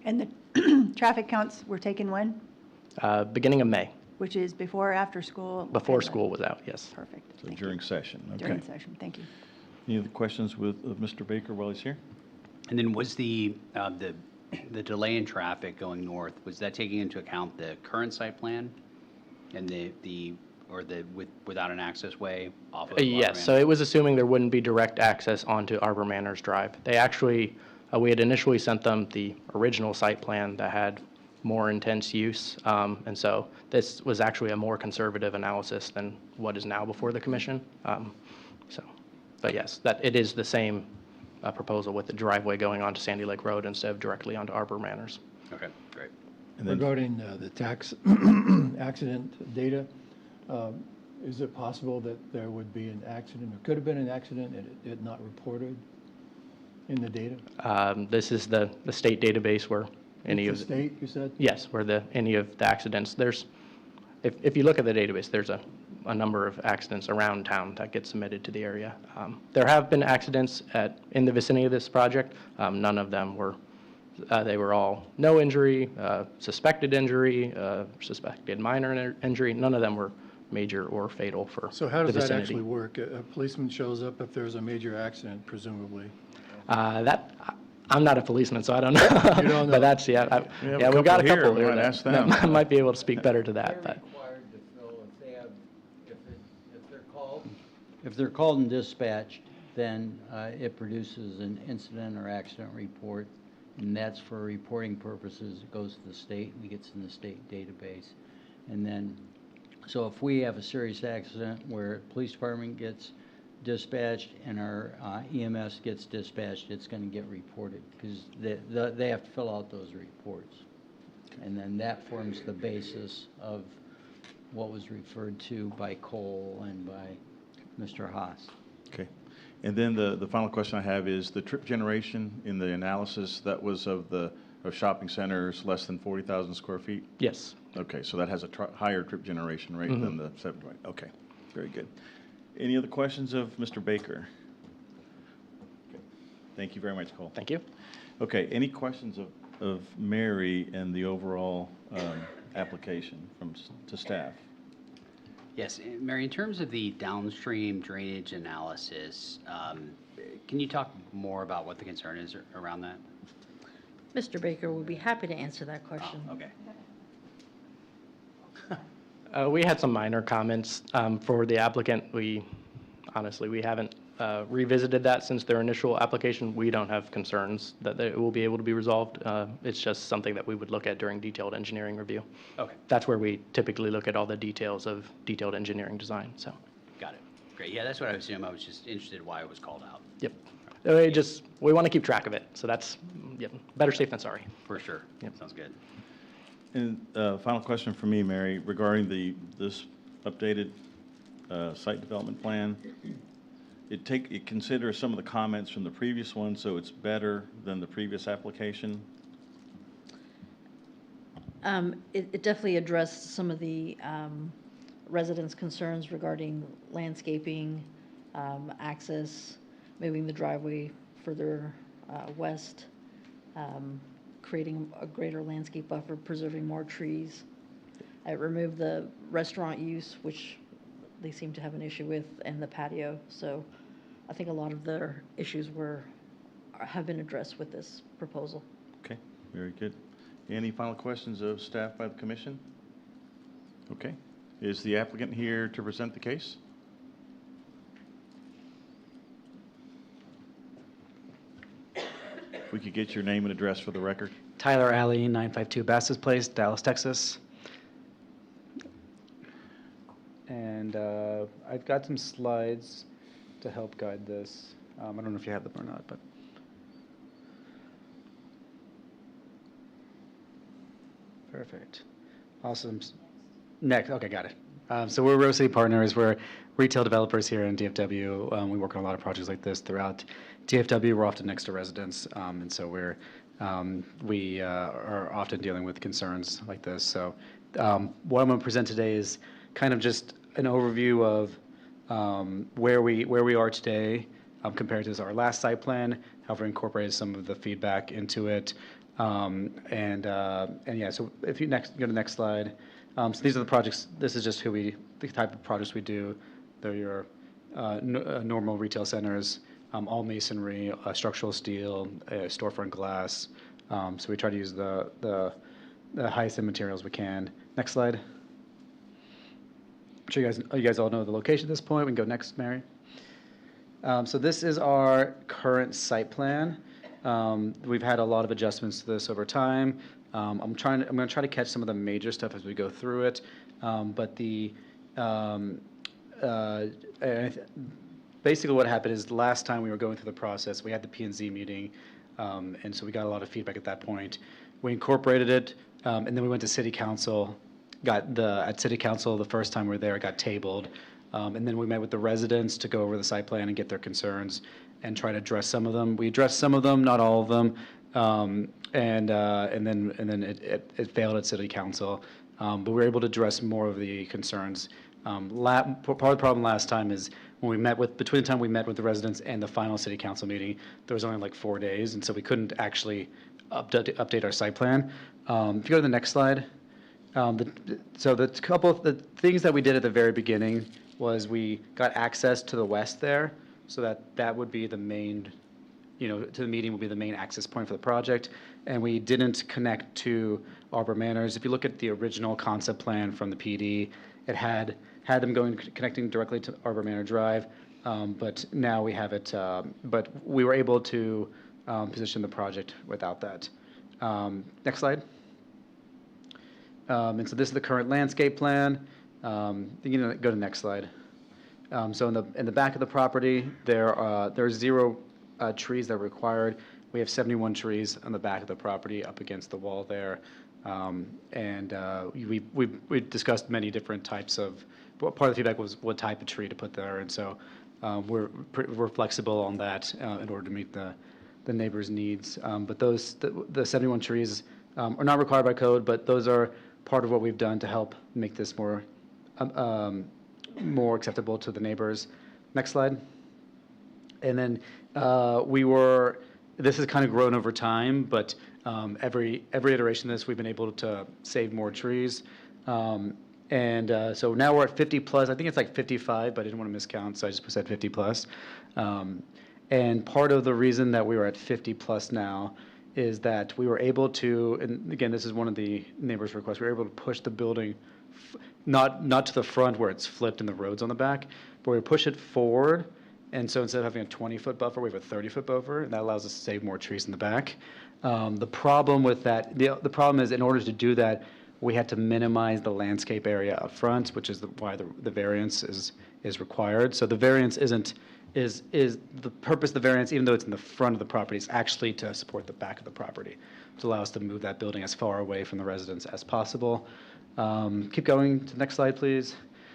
And the traffic counts were taken when? Beginning of May, Which is before or after school? before school was out, yes. Perfect. So Thank during you. session, okay. During session, thank you. Any other questions of Mr. Baker while he's here? And then was the delay in traffic going north, was that taking into account the current site plan and without an access way off of? Yes, so it was assuming there wouldn't be direct access onto Arbor Manors Drive. They actually, we had initially sent them the original site plan that had more intense use, and so this was actually a more conservative analysis than what is now before the commission. But yes, that it is the same proposal with the driveway going onto Sandy Lake Road instead of directly onto Arbor Manors. Okay, great. And then, Regarding the tax accident data, is it possible that there would be an accident, or could have been an accident and it not reported in the data? This is the state database where any of It's the state, you said? Yes, where any of the accidents, if you look at the database, there's a number of accidents around town that get submitted to the area. There have been accidents in the vicinity of this project. None of them were, they were all no injury, suspected injury, suspected minor injury. None of them were major or fatal for the vicinity. So how does that actually work? A policeman shows up if there's a major accident, presumably? I'm not a policeman, so I don't know. You don't know? But that's, we've got a here. couple We here might ask that them. might be able to speak better to that. But Required to fill if they're called and dispatched, then it produces an incident or accident report, and that's for reporting purposes. It goes to the state and it gets in the state database. And then So if we have a serious accident where police department gets dispatched and our EMS gets dispatched, it's gonna get reported, because they have to fill out those reports. And then that forms the basis of what was referred to by Cole and by Mr. Haas. Okay. And then the final question I have is the trip generation in the analysis, that was of shopping centers less than 40,000 square feet? Yes. Okay, so that has a higher trip generation rate than the 720. Okay, very good. Any other questions of Mr. Baker? Okay. Thank you very much, Cole. Thank you. Okay, any questions of Mary and the overall application to staff? Yes, Mary, in terms of the downstream drainage analysis, can you talk more about what the concern is around that? Mr. Baker would be happy to answer that question. Oh, okay. We had some minor comments for the applicant. We haven't revisited that since their initial application. We don't have concerns that it will be able to be resolved. It's just something that we would look at during detailed engineering review. Okay. That's where we typically look at all the details of detailed engineering design, so. Got it. Great. Yeah, that's what I assume. I was just interested why it was called out. Yep. We want to keep track of it, so that's, yep, better safe than sorry. For sure. Yep. Sounds good. And final question for me, Mary, regarding this updated site development plan. It considers some of the comments from the previous one, so it's better than the previous application? It definitely addressed some of the residents' concerns regarding landscaping, access, moving the driveway further west, creating a greater landscape buffer, preserving more trees. I removed the restaurant use, which they seem to have an issue with, and the patio. So I think a lot of their issues have been addressed with this proposal. Okay, very good. Any final questions of staff by the commission? Okay. Is the applicant here to present the case? If we could get your name and address for the record. Tyler Alley, 952 Basses Place, Dallas, Texas. And I've got some slides to help guide this. I don't know if you have them or not, but. Perfect. Awesome. Next, okay, got it. So we're Rose City Partners. We're retail developers here in DFW. We work on a lot of projects like this throughout DFW. We're often next to residents, and so we are often dealing with concerns like this. So what I'm going to present today is kind of just an overview of where we are today compared to our last site plan, how we've incorporated some of the feedback into it, and yeah. So if you go to the next slide. So these are the projects. This is just the type of projects we do. They're your normal retail centers, all masonry, structural steel, storefront glass. So we try to use the highest end materials we can. Next slide. I'm sure you guys all know the location at this point. We can go next, Mary. So this is our current site plan. We've had a lot of adjustments to this over time. I'm going to try to catch some of the major stuff as we go through it. But basically what happened is the last time we were going through the process, we had the P&Z meeting, and so we got a lot of feedback at that point. We incorporated it, and then we went to City Council. At City Council, the first time we were there, it got tabled. And then we met with the residents to go over the site plan and get their concerns and try to address some of them. We addressed some of them, not all of them. And then it failed at City Council, but we were able to address more of the concerns. Part of the problem last time is when between the time we met with the residents and the final City Council meeting, there was only like 4 days, and so we couldn't actually update our site plan. If you go to the next slide, so the things that we did at the very beginning was we got access to the west there, so that would be the main. To the meeting will be the main access point for the project, and we didn't connect to Arbor Manors. If you look at the original concept plan from the PD, it had them connecting directly to Arbor Manor Drive, but now we have it. But we were able to position the project without that. Next slide. And so this is the current landscape plan. You can go to the next slide. So in the back of the property, there's 0 trees that are required. We have 71 trees on the back of the property up against the wall there. We discussed many different types of, part of the feedback was what type of tree to put there. And so we're flexible on that in order to meet the neighbors' needs. But the 71 trees are not required by code, but those are part of what we've done to help make this more acceptable to the neighbors. Next slide. And then this has kind of grown over time, but every iteration of this, we've been able to save more trees. So now we're at 50 plus. I think it's like 55, but I didn't want to miscount, so I just said 50 plus. And part of the reason that we were at 50 plus now is that we were able to, and again, this is one of the neighbors' requests, we were able to push the building not to the front where it's flipped and the road's on the back, but we push it forward. And so instead of having a 20-foot buffer, we have a 30-foot buffer, and that allows us to save more trees in the back. The problem with that, the problem is in order to do that, we had to minimize the landscape area up front, which is why the variance is required. So the variance is the purpose of the variance, even though it's in the front of the property, is actually to support the back of the property, to allow us to move that building as far away from the residents as possible. Keep going to the next slide, please.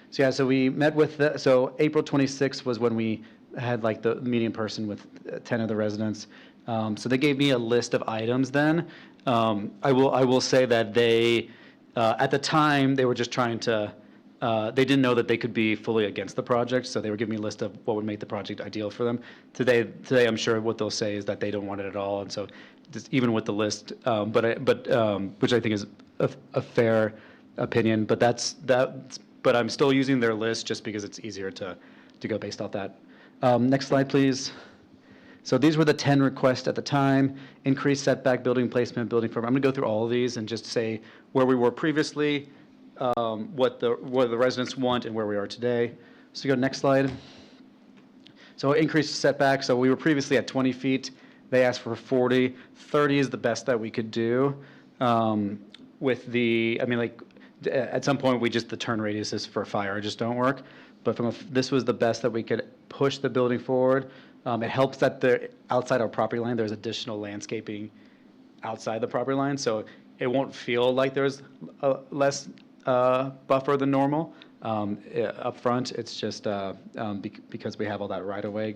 So yeah, so we met with so April 26th was when we had like the meeting in person with 10 of the residents. So they gave me a list of items then. I will say that they, at the time, they were just trying to, they didn't know that they could be fully against the project, so they were giving me a list of what would make the project ideal for them. Today I'm sure what they'll say is that they don't want it at all, and so just even with the list, which I think is a fair opinion, but I'm still using their list just because it's easier to go based off that. Next slide, please. So these were the 10 requests at the time: increased setback, building placement, building permit. I'm going to go through all of these and just say where we were previously, what the residents want, and where we are today. So go next slide. So increased setback. So we were previously at 20 feet. They asked for 40. 30 is the best that we could do. At some point, the turn radiuses for fire just don't work. But this was the best that we could push the building forward. It helps that outside our property line, there's additional landscaping outside the property line, so it won't feel like there's less buffer than normal. Up front, it's just because we have all that right-of-way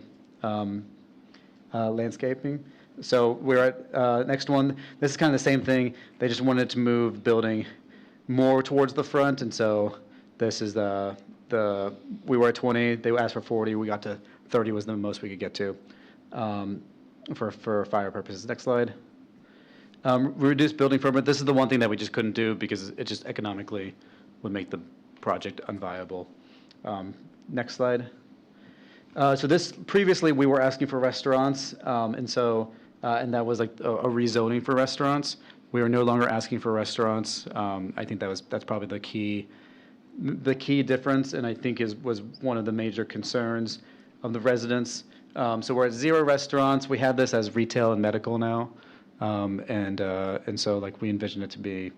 landscaping. So we're at next one. This is kind of the same thing. They just wanted to move the building more towards the front, and so this is we were at 20. They asked for 40. We got to 30 was the most we could get to for fire purposes. Next slide. Reduced building permit. This is the one thing that we just couldn't do because it just economically would make the project unviable. Next slide. So this previously we were asking for restaurants, and that was like a rezoning for restaurants. We are no longer asking for restaurants. I think that's probably the key difference, and I think was one of the major concerns of the residents. So we're at 0 restaurants. We have this as retail and medical now, and so like we envision it to be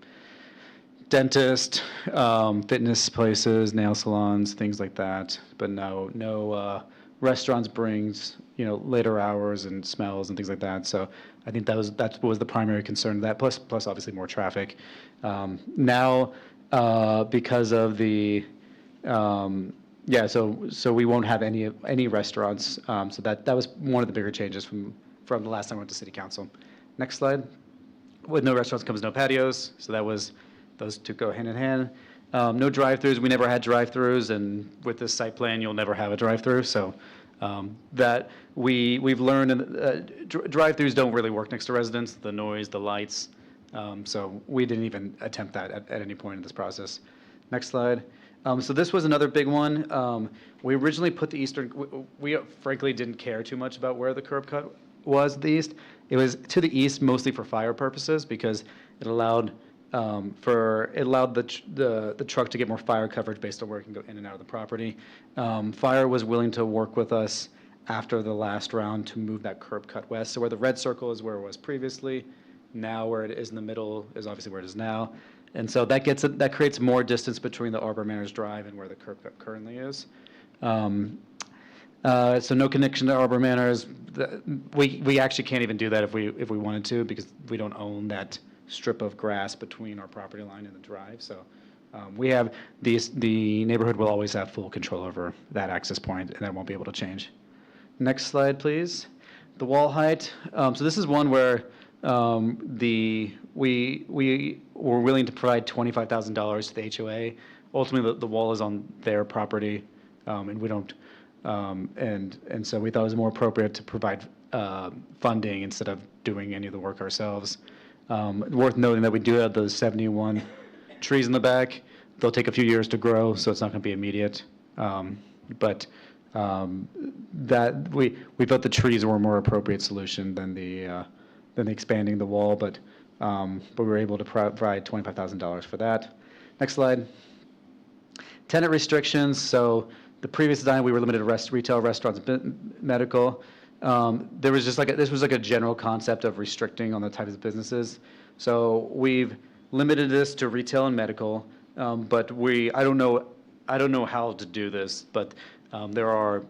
dentist, fitness places, nail salons, things like that. But no restaurants brings later hours and smells and things like that. So I think that was the primary concern. That plus obviously more traffic. Now because of the so we won't have any restaurants. So that was one of the bigger changes from the last time I went to City Council. Next slide. With no restaurants comes no patios. So those two go hand in hand. No drive-throughs. We never had drive-throughs, and with this site plan, you'll never have a drive-through. So that we've learned drive-throughs don't really work next to residents. The noise, the lights. So we didn't even attempt that at any point in this process. Next slide. So this was another big one. We originally put the eastern. We frankly didn't care too much about where the curb cut was at the east. It was to the east mostly for fire purposes because it allowed the truck to get more fire coverage based on where it can go in and out of the property. Fire was willing to work with us after the last round to move that curb cut west. So where the red circle is where it was previously. Now where it is in the middle is obviously where it is now. And so that creates more distance between the Arbor Manors Drive and where the curb cut currently is. So no connection to Arbor Manors. We actually can't even do that if we wanted to, because we don't own that strip of grass between our property line and the drive. So we have the neighborhood will always have full control over that access point, and that won't be able to change. Next slide, please. The wall height. So this is one where we were willing to provide $25,000 to the HOA. Ultimately, the wall is on their property, and we don't. And so we thought it was more appropriate to provide funding instead of doing any of the work ourselves. Worth noting that we do have those 71 trees in the back. They'll take a few years to grow, so it's not going to be immediate. But that we felt the trees were a more appropriate solution than the expanding the wall. But we were able to provide $25,000 for that. Next slide. Tenant restrictions. So the previous design, we were limited to retail, restaurants, medical. There was just this was like a general concept of restricting on the types of businesses. So we've limited this to retail and medical, but I don't know how to do this, but there are,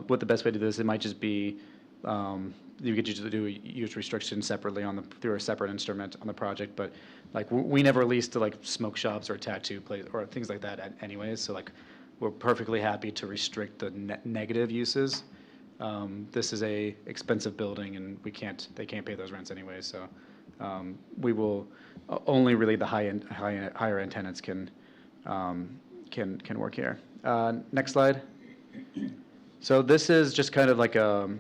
what the best way to do this, it might just be, you could just do use restrictions separately through a separate instrument on the project, but like we never leased to like smoke shops or tattoo place or things like that anyways, so like we're perfectly happy to restrict the negative uses. This is a expensive building, and they can't pay those rents anyway. So we will only really the higher end tenants can work here. Next slide. So this is just kind of like a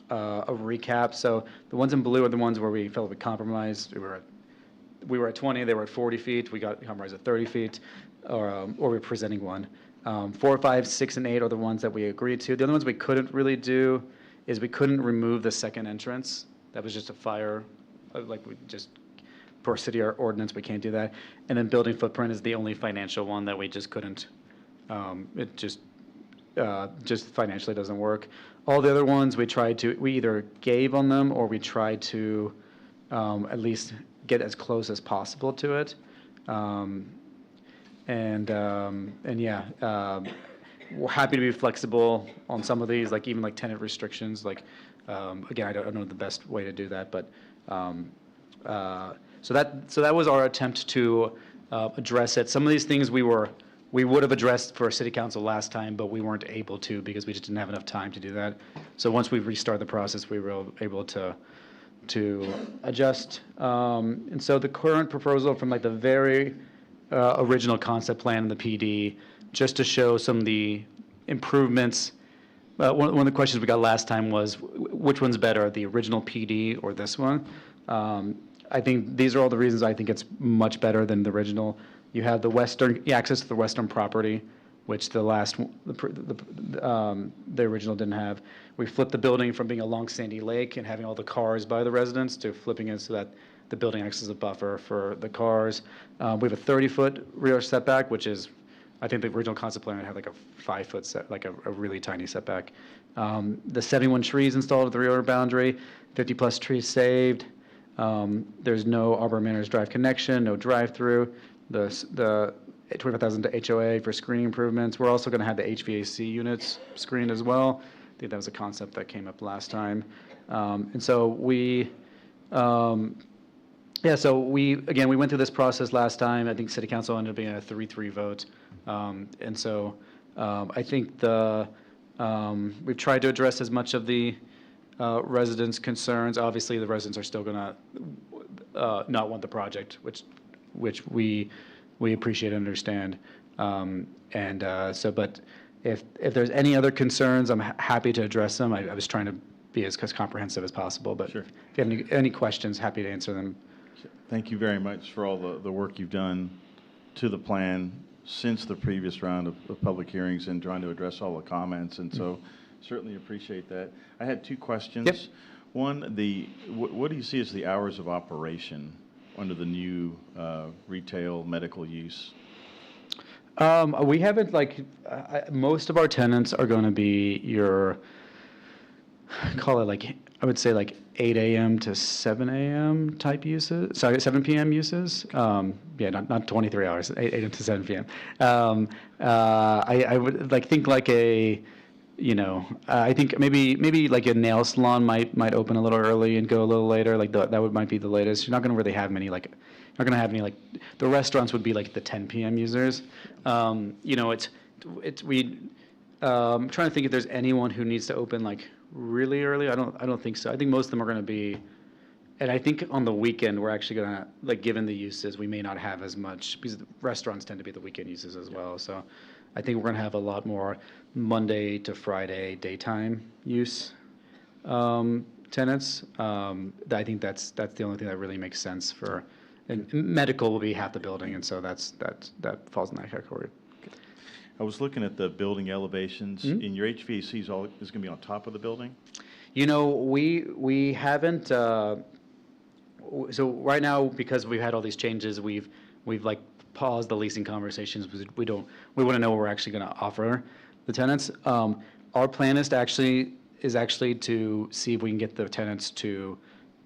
recap. So the ones in blue are the ones where we felt we compromised. We were at 20, they were at 40 feet. We got compromised at 30 feet, or we're presenting one. 4, 5, 6, and 8 are the ones that we agreed to. The other ones we couldn't really do is we couldn't remove the second entrance. That was just a fire, per city ordinance, we can't do that. And then building footprint is the only financial one that we just couldn't. It just financially doesn't work. All the other ones we either gave on them or we tried to at least get as close as possible to it. We're happy to be flexible on some of these, like even like tenant restrictions. Like again, I don't know the best way to do that, but so that was our attempt to address it. Some of these things we would have addressed for city council last time, but we weren't able to because we just didn't have enough time to do that. So once we restart the process, we were able to adjust. And so the current proposal from like the very original concept plan in the PD, just to show some of the improvements. One of the questions we got last time was, which one's better, the original PD or this one? I think these are all the reasons I think it's much better than the original. You have the access to the western property, which the original didn't have. We flipped the building from being a long sandy lake and having all the cars by the residents to flipping it so that the building acts as a buffer for the cars. We have a 30-foot rear setback, which is, I think the original concept plan had like a 5-foot set, like a really tiny setback. The 71 trees installed at the rear boundary, 50-plus trees saved. There's no Arbor Manors Drive connection, no drive-through. The $25,000 to HOA for screening improvements. We're also going to have the HVAC units screened as well. I think that was a concept that came up last time. And so we went through this process last time. I think City Council ended up being a 3-3 vote. And so I think we've tried to address as much of the residents' concerns. Obviously, the residents are still going to not want the project, which we appreciate and understand. But if there's any other concerns, I'm happy to address them. I was trying to be as comprehensive as possible. But sure. If you have any questions, happy to answer them. Thank you very much for all the work you've done to the plan since the previous round of public hearings and trying to address all the comments. And so certainly appreciate that. I had 2 questions. Yep. One, what do you see as the hours of operation under the new retail medical use? We haven't most of our tenants are going to be call it like I would say like 8 a.m. to 7 a.m. type uses, sorry, 7 p.m. uses. Yeah, not 23 hours, 8 a.m. to 7 p.m. I would like think like a, I think maybe like a nail salon might open a little early and go a little later. Like might be the latest. You're not going to really have many like, not going to have any like, the restaurants would be like the 10 p.m. users. I'm trying to think if there's anyone who needs to open like really early. I don't think so. I think most of them are going to be, and I think on the weekend we're actually going to, like, given the uses, we may not have as much because the restaurants tend to be the weekend uses as well. So I think we're going to have a lot more Monday to Friday daytime use tenants. I think that's the only thing that really makes sense for, and medical will be half the building, and so that falls in that category. I was looking at the building elevations. In your HVAC is going to be on top of the building? We haven't. So right now, because we've had all these changes, we've like paused the leasing conversations because we want to know what we're actually going to offer the tenants. Our plan is actually to see if we can get the tenants to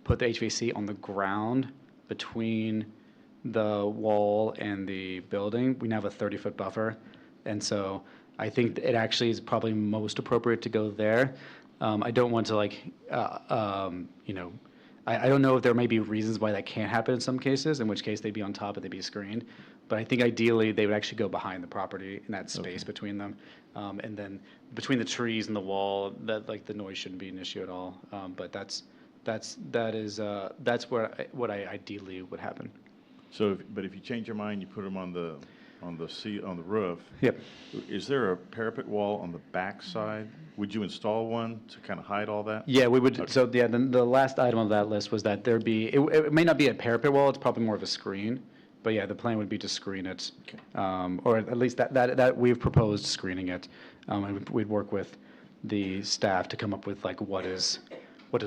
put the HVAC on the ground between the wall and the building. We now have a 30-foot buffer. And so I think it actually is probably most appropriate to go there. I don't want to I don't know if there may be reasons why that can't happen in some cases, in which case they'd be on top and they'd be screened. But I think ideally they would actually go behind the property in that space between them. And then between the trees and the wall, that like the noise shouldn't be an issue at all. But that's what I ideally would happen. So, but if you change your mind, you put them on the roof. Yep. Is there a parapet wall on the back side? Would you install one to kind of hide all that? Yeah, we would. Okay. So yeah, the last item on that list was that there'd be. It may not be a parapet wall. It's probably more of a screen. But yeah, the plan would be to screen it, or at least that we've proposed screening it, and we'd work with the staff to come up with like what does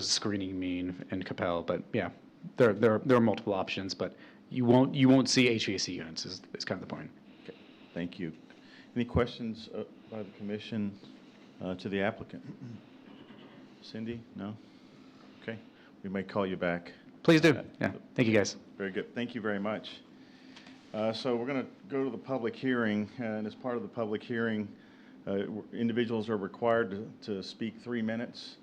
screening mean in Coppell. But yeah, there are multiple options, but you won't see HVAC units is kind of the point. Okay. Thank you. Any questions by the commission to the applicant? Cindy? No? Okay. We may call you back. Please do. Yeah. Thank you, guys. Very good. Thank you very much. So we're going to go to the public hearing, and as part of the public hearing, individuals are required to speak 3 minutes.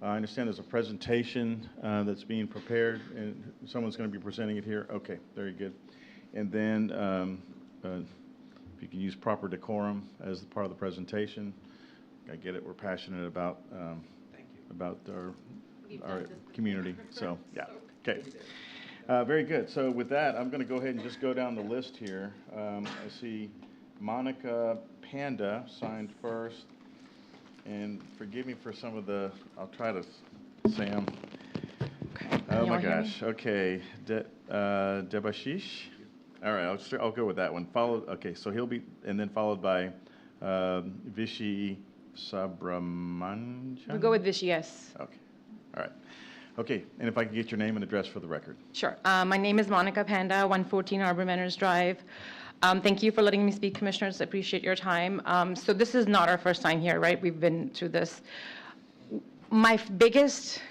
I understand there's a presentation that's being prepared, and someone's going to be presenting it here. Okay, very good. And then if you can use proper decorum as part of the presentation. I get it. We're passionate about our community. So yeah. Okay. Very good. So with that, I'm going to go ahead and just go down the list here. I see Monica Panda signed first. And forgive me for some of the, I'll try to say them. Okay. Oh my gosh. Okay. Debashish? All right, I'll go with that one. Okay, so he'll be, and then followed by Vishy Subramanian? We'll go with Vishy, yes. Okay. All right. Okay, and if I could get your name and address for the record. Sure. My name is Monica Panda, 114 Arbor Manors Drive. Thank you for letting me speak, Commissioners. I appreciate your time. So this is not our first time here, right? We've been through this. My biggest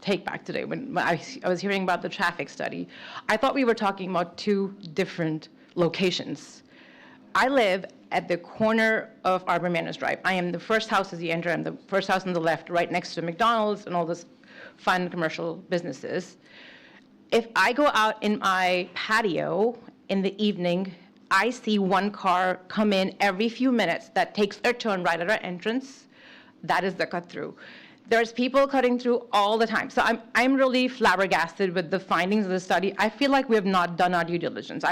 take back today, when I was hearing about the traffic study, I thought we were talking about two different locations. I live at the corner of Arbor Manors Drive. I am the first house as you enter. I'm the first house on the left, right next to McDonald's and all this fun commercial businesses. If I go out in my patio in the evening, I see one car come in every few minutes that takes a turn right at our entrance. That is the cut through. There's people cutting through all the time. So I'm really flabbergasted with the findings of the study. I feel like we have not done our due diligence. We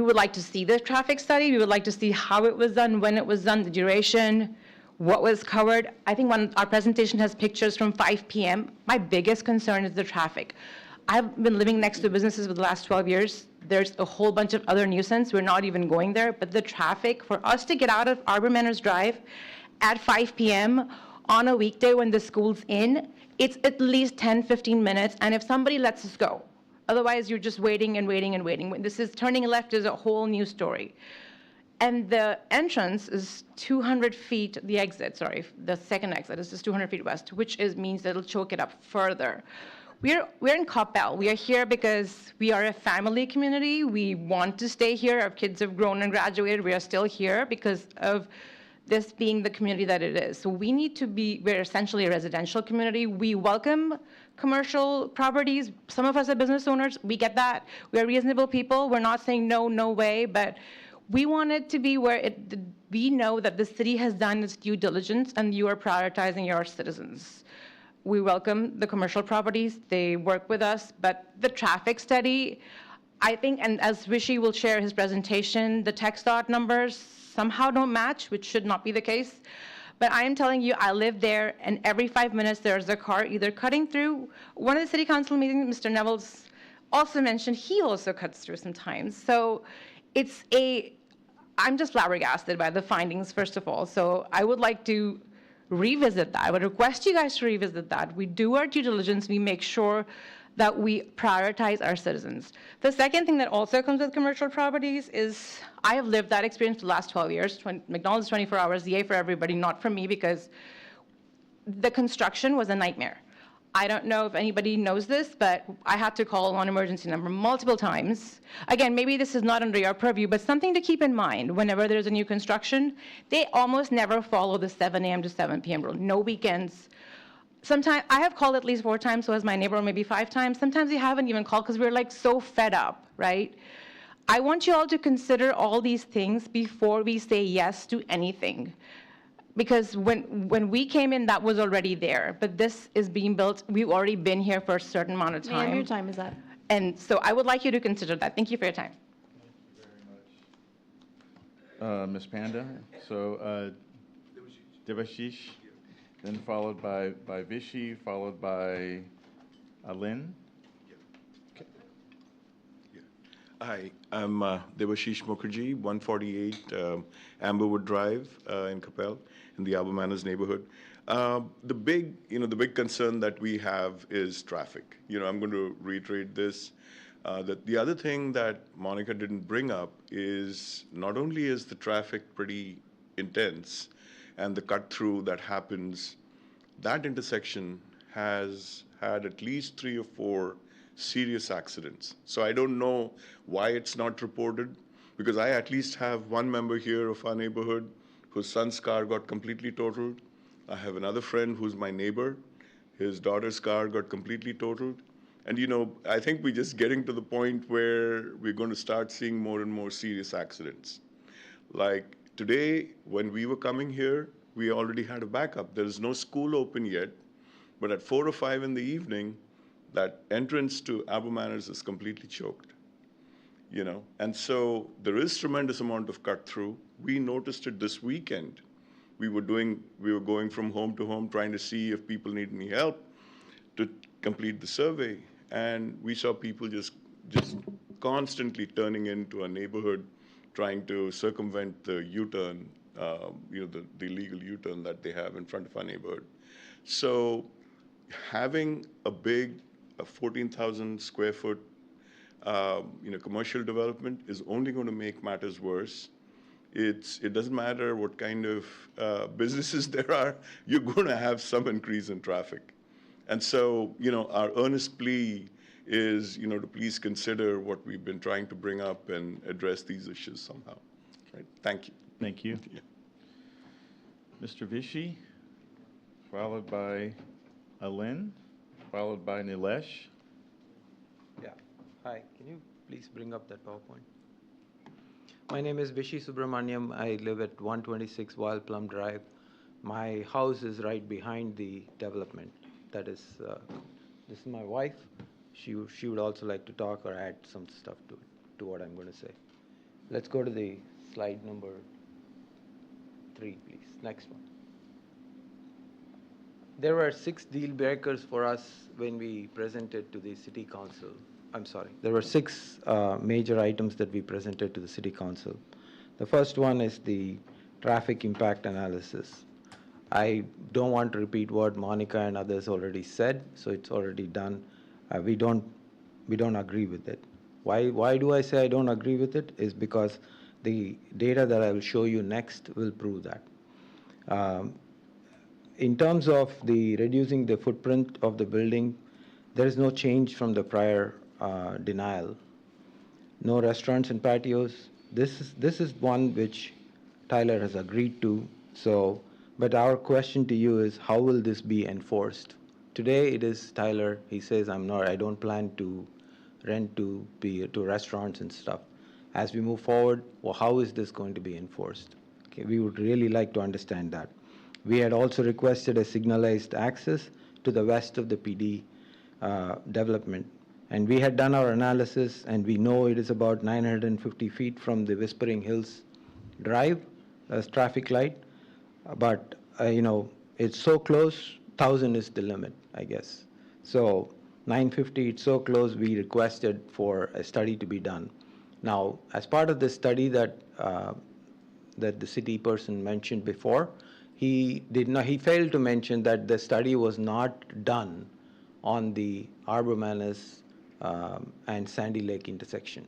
would like to see the traffic study. We would like to see how it was done, when it was done, the duration, what was covered. I think when our presentation has pictures from 5 p.m., my biggest concern is the traffic. I've been living next to businesses for the last 12 years. There's a whole bunch of other nuisance. We're not even going there. But the traffic, for us to get out of Arbor Manors Drive at 5 p.m. on a weekday when the school's in, it's at least 10, 15 minutes. And if somebody lets us go, otherwise you're just waiting and waiting and waiting. When this is turning left is a whole new story. And the entrance is 200 feet, the exit, sorry, the second exit is just 200 feet west, which means that it'll choke it up further. We're in Coppell. We are here because we are a family community. We want to stay here. Our kids have grown and graduated. We are still here because of this being the community that it is. So we need to be, we're essentially a residential community. We welcome commercial properties. Some of us are business owners. We get that. We are reasonable people. We're not saying no, no way, but we want it to be where we know that the city has done its due diligence and you are prioritizing your citizens. We welcome the commercial properties, they work with us, but the traffic study, I think, and as Vishy will share his presentation, the text dot numbers somehow don't match, which should not be the case. But I am telling you, I live there, and every 5 minutes there's a car either cutting through. One of the city council meetings, Mr. Neville's also mentioned, he also cuts through sometimes. So I'm just flabbergasted by the findings, first of all. So I would like to revisit that. I would request you guys to revisit that. We do our due diligence. We make sure that we prioritize our citizens. The second thing that also comes with commercial properties is I have lived that experience for the last 12 years. McDonald's 24 hours, yay for everybody, not for me, because the construction was a nightmare. I don't know if anybody knows this, but I had to call an emergency number multiple times. Again, maybe this is not under your purview, but something to keep in mind whenever there's a new construction, they almost never follow the 7 a.m. to 7 p.m. rule, no weekends. Sometimes, I have called at least 4 times, so has my neighbor maybe 5 times. Sometimes they haven't even called because we're like so fed up, right? I want you all to consider all these things before we say yes to anything. Because when we came in, that was already there. But this is being built, we've already been here for a certain amount of time. Ma'am, your time is up. And so I would like you to consider that. Thank you for your time. Ms. Panda, so Devashish, then followed by Vishy, followed by Alin. Hi, I'm Devashish Mukherjee, 148 Amberwood Drive in Coppell, in the Arbor Manors neighborhood. The big concern that we have is traffic. I'm going to reiterate this. That the other thing that Monica didn't bring up is not only is the traffic pretty intense, and the cut through that happens, that intersection has had at least 3 or 4 serious accidents. So I don't know why it's not reported, because I at least have one member here of our neighborhood whose son's car got completely totaled. I have another friend who's my neighbor. His daughter's car got completely totaled. And I think we're just getting to the point where we're going to start seeing more and more serious accidents. Like today, when we were coming here, we already had a backup. There is no school open yet, but at 4 or 5 in the evening, that entrance to Arbor Manors is completely choked. And so there is tremendous amount of cut through. We noticed it this weekend. We were going from home to home trying to see if people need any help to complete the survey. And we saw people just constantly turning into a neighborhood, trying to circumvent the U-turn, the illegal U-turn that they have in front of our neighborhood. So having a big 14,000 square foot commercial development is only going to make matters worse. It doesn't matter what kind of businesses there are, you're going to have some increase in traffic. And so, our earnest plea is, to please consider what we've been trying to bring up and address these issues somehow. Right? Thank you. Thank you. Yeah. Mr. Vishy, followed by Alin, followed by Nilesh. Yeah. Hi, can you please bring up that PowerPoint? My name is Vishy Subramaniam. I live at 126 Wild Plum Drive. My house is right behind the development. That is, this is my wife. She would also like to talk or add some stuff to what I'm going to say. Let's go to the slide number 3, please. Next one. There were 6 deal breakers for us when we presented to the city council. I'm sorry. There were 6 major items that we presented to the city council. The first one is the traffic impact analysis. I don't want to repeat what Monica and others already said, so it's already done. We don't agree with it. Why do I say I don't agree with it? Is because the data that I will show you next will prove that. In terms of the reducing the footprint of the building, there is no change from the prior denial. No restaurants and patios. This is one which Tyler has agreed to. So, but our question to you is, how will this be enforced? Today it is Tyler. He says, I don't plan to rent to restaurants and stuff. As we move forward, well, how is this going to be enforced? Okay, we would really like to understand that. We had also requested a signalized access to the west of the PD development. And we had done our analysis, and we know it is about 950 feet from the Whispering Hills Drive as traffic light. But, it's so close, 1,000 is the limit, I guess. So 950, it's so close, we requested for a study to be done. Now, as part of the study that the city person mentioned before, he failed to mention that the study was not done on the Arbor Manus and Sandy Lake intersection.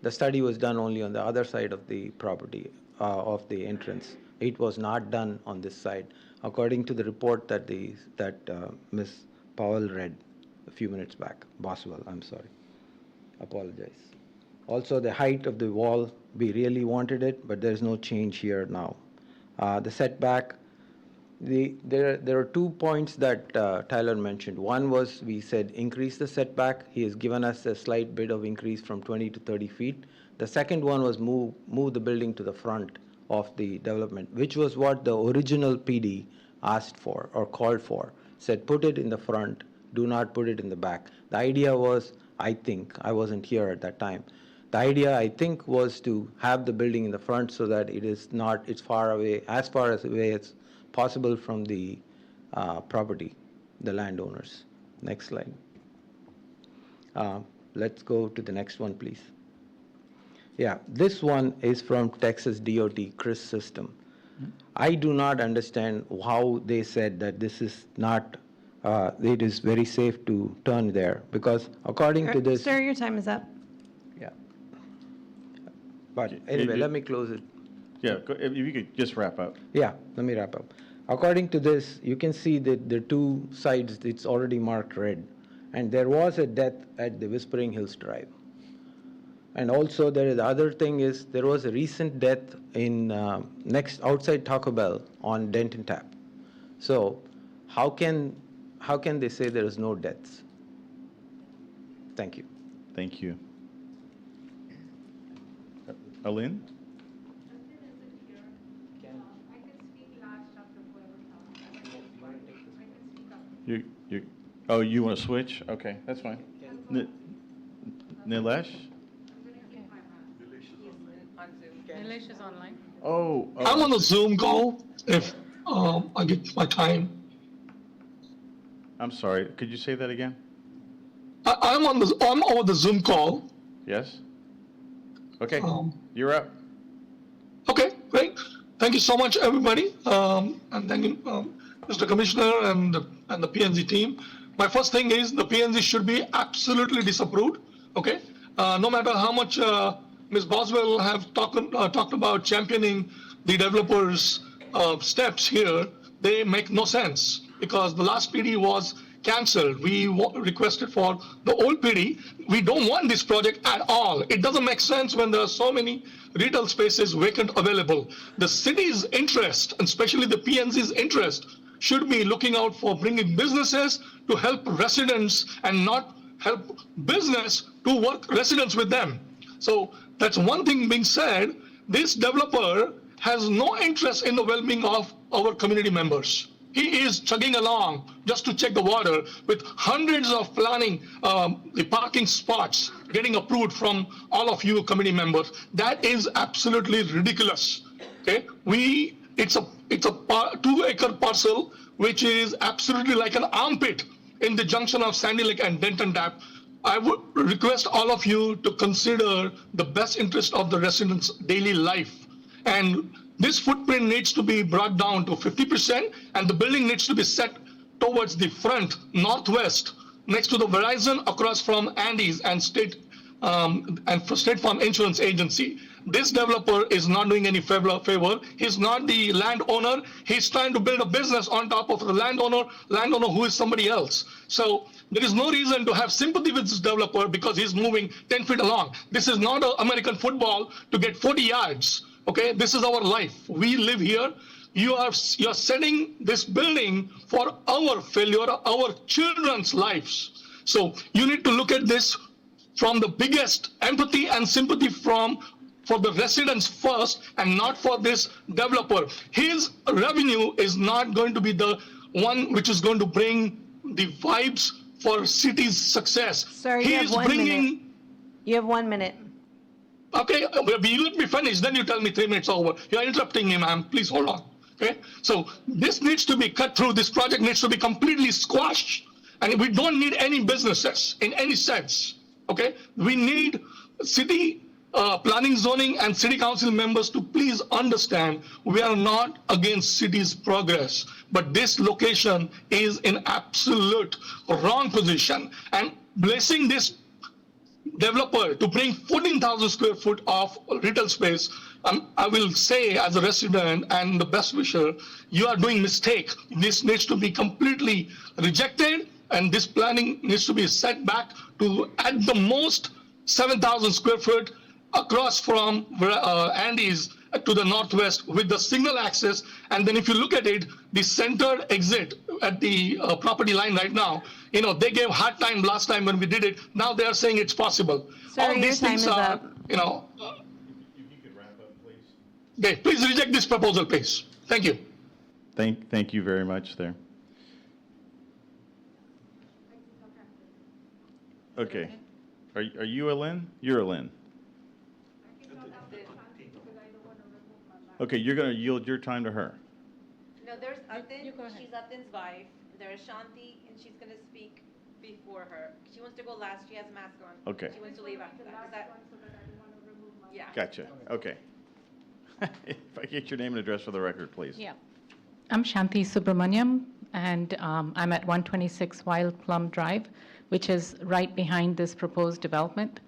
The study was done only on the other side of the property, of the entrance. It was not done on this side, according to the report that Ms. Powell read a few minutes back. Boswell, I'm sorry. Apologize. Also, the height of the wall, we really wanted it, but there's no change here now. The setback, there are 2 points that Tyler mentioned. One was, we said increase the setback. He has given us a slight bit of increase from 20 to 30 feet. The second one was move the building to the front of the development, which was what the original PD asked for or called for. Said put it in the front, do not put it in the back. The idea was, I think, I wasn't here at that time, the idea, I think, was to have the building in the front so that it's as far away as possible from the property, the landowners. Next slide. Let's go to the next one, please. Yeah, this one is from Texas DOT CRIS system. I do not understand how they said that this is not, it is very safe to turn there, because according to this... Sir, your time is up. Yeah. But anyway, let me close it. Yeah, if you could just wrap up. Yeah, let me wrap up. According to this, you can see that the two sides, it's already marked red. And there was a death at the Whispering Hills Drive. And also the other thing is, there was a recent death in outside Taco Bell on Denton Tap. So how can they say there is no deaths? Thank you. Thank you. Alin? You want to switch? Okay, that's fine. Nilesh? Nilesh is online. Oh. I'm on a Zoom call if I get my time. I'm sorry, could you say that again? I'm over the Zoom call. Yes? Okay, you're up. Okay, great. Thank you so much, everybody. And thank you, Mr. Commissioner and the PNZ team. My first thing is the PNZ should be absolutely disapproved. Okay, no matter how much Ms. Boswell have talked about championing the developers' steps here, they make no sense because the last PD was cancelled. We requested for the old PD. We don't want this project at all. It doesn't make sense when there are so many retail spaces vacant available. The city's interest, and especially the PNZ's interest, should be looking out for bringing businesses to help residents and not help business to work residents with them. So that's one thing being said. This developer has no interest in the well-being of our community members. He is chugging along just to check the water with hundreds of planning the parking spots getting approved from all of you committee members. That is absolutely ridiculous. Okay, it's a 2-acre parcel which is absolutely like an armpit in the junction of Sandy Lake and Denton Tap. I would request all of you to consider the best interest of the residents' daily life. And this footprint needs to be brought down to 50%, and the building needs to be set towards the front, northwest, next to the Verizon, across from Andy's and State Farm Insurance Agency. this developer is not doing any favor. He's not the landowner. He's trying to build a business on top of the landowner who is somebody else. So there is no reason to have sympathy with this developer because he's moving 10 feet along. This is not American football to get 40 yards. Okay, this is our life. We live here. You're setting this building for our failure, our children's lives. So you need to look at this from the biggest empathy and sympathy for the residents first and not for this developer. His revenue is not going to be the one which is going to bring the vibes for city's success. Sir, he you have is 1 bringing. minute. You have 1 minute. Okay, you let me finish, then you tell me 3 minutes over. You're interrupting me, ma'am. Please hold on. Okay, so this needs to be cut through. This project needs to be completely squashed, and we don't need any businesses in any sense. Okay, we need city planning, zoning, and city council members to please understand we are not against city's progress, but this location is in absolute wrong position, and blessing this developer to bring 14,000 square foot of retail space, I will say as a resident and the best wisher, you are doing mistake. This needs to be completely rejected, and this planning needs to be set back to at the most 7,000 square foot across from Andes to the northwest with the signal access. And then if you look at it, the centered exit at the property line right now, you know, they gave hard time last time when we did it. Now they are saying it's possible. Sir, all your these time things is are, up. you know. If you could wrap up, please. Okay, please reject this proposal, please. Thank you. Thank you very much there. Okay. Are you a Lynn? You're a Lynn. Okay, you're going to yield your time to her. No, there's Atin, she's Atin's wife. There's Shanti, and she's going to speak before her. She wants to go last, she has a mask on. Okay. She wants to leave after that. Yeah. Gotcha. Okay. If I get your name and address for the record, please. Yeah. I'm Shanti Subramaniam, and I'm at 126 Wild Plum Drive, which is right behind this proposed development.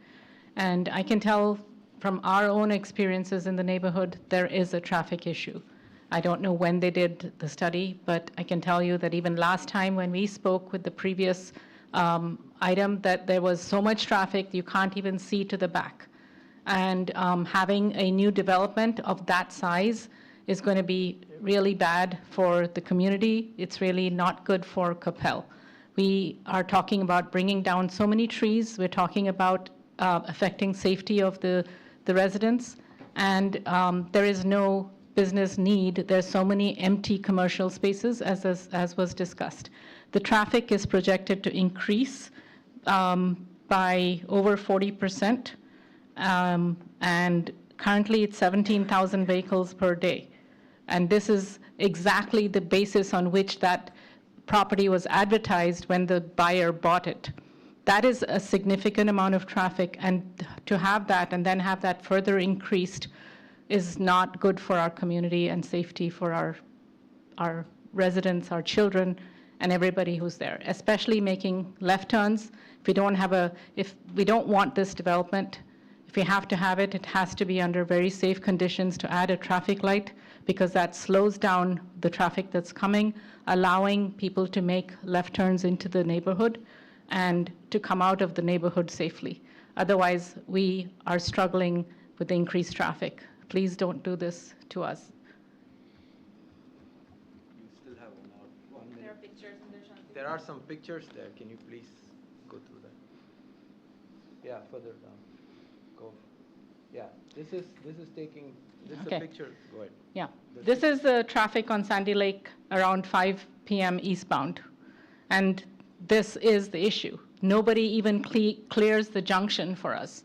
And I can tell from our own experiences in the neighborhood, there is a traffic issue. I don't know when they did the study, but I can tell you that even last time when we spoke with the previous item, that there was so much traffic you can't even see to the back. And having a new development of that size is going to be really bad for the community. It's really not good for Coppell. We are talking about bringing down so many trees. We're talking about affecting safety of the residents, and there is no business need. There's so many empty commercial spaces, as was discussed. The traffic is projected to increase by over 40%, and currently it's 17,000 vehicles per day. And this is exactly the basis on which that property was advertised when the buyer bought it. That is a significant amount of traffic, and to have that and then have that further increased is not good for our community and safety for our residents, our children, and everybody who's there, especially making left turns. If we don't want this development, if we have to have it, it has to be under very safe conditions to add a traffic light, because that slows down the traffic that's coming, allowing people to make left turns into the neighborhood and to come out of the neighborhood safely. Otherwise, we are struggling with the increased traffic. Please don't do this to us. You still have 1 minute. There are pictures in there, Shanti. There are some pictures there. Can you please go through that? Yeah, further down. Go. Yeah, this is taking, this is Okay. a picture. Go ahead. Yeah, this is the traffic on Sandy Lake around 5 p.m. eastbound. And this is the issue. Nobody even clears the junction for us.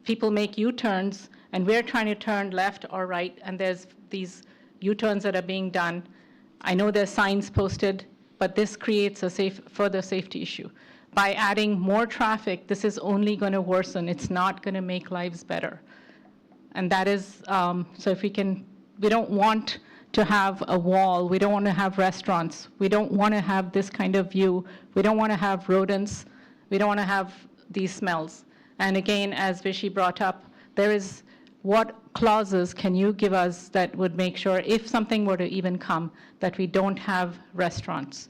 People make U-turns, and we're trying to turn left or right, and there's these U-turns that are being done. I know there's signs posted, but this creates a further safety issue. By adding more traffic, this is only going to worsen. It's not going to make lives better. And that is, so if we don't want to have a wall, we don't want to have restaurants, we don't want to have this kind of view, we don't want to have rodents, we don't want to have these smells. And again, as Vishy brought up, there is what clauses can you give us that would make sure if something were to even come, that we don't have restaurants?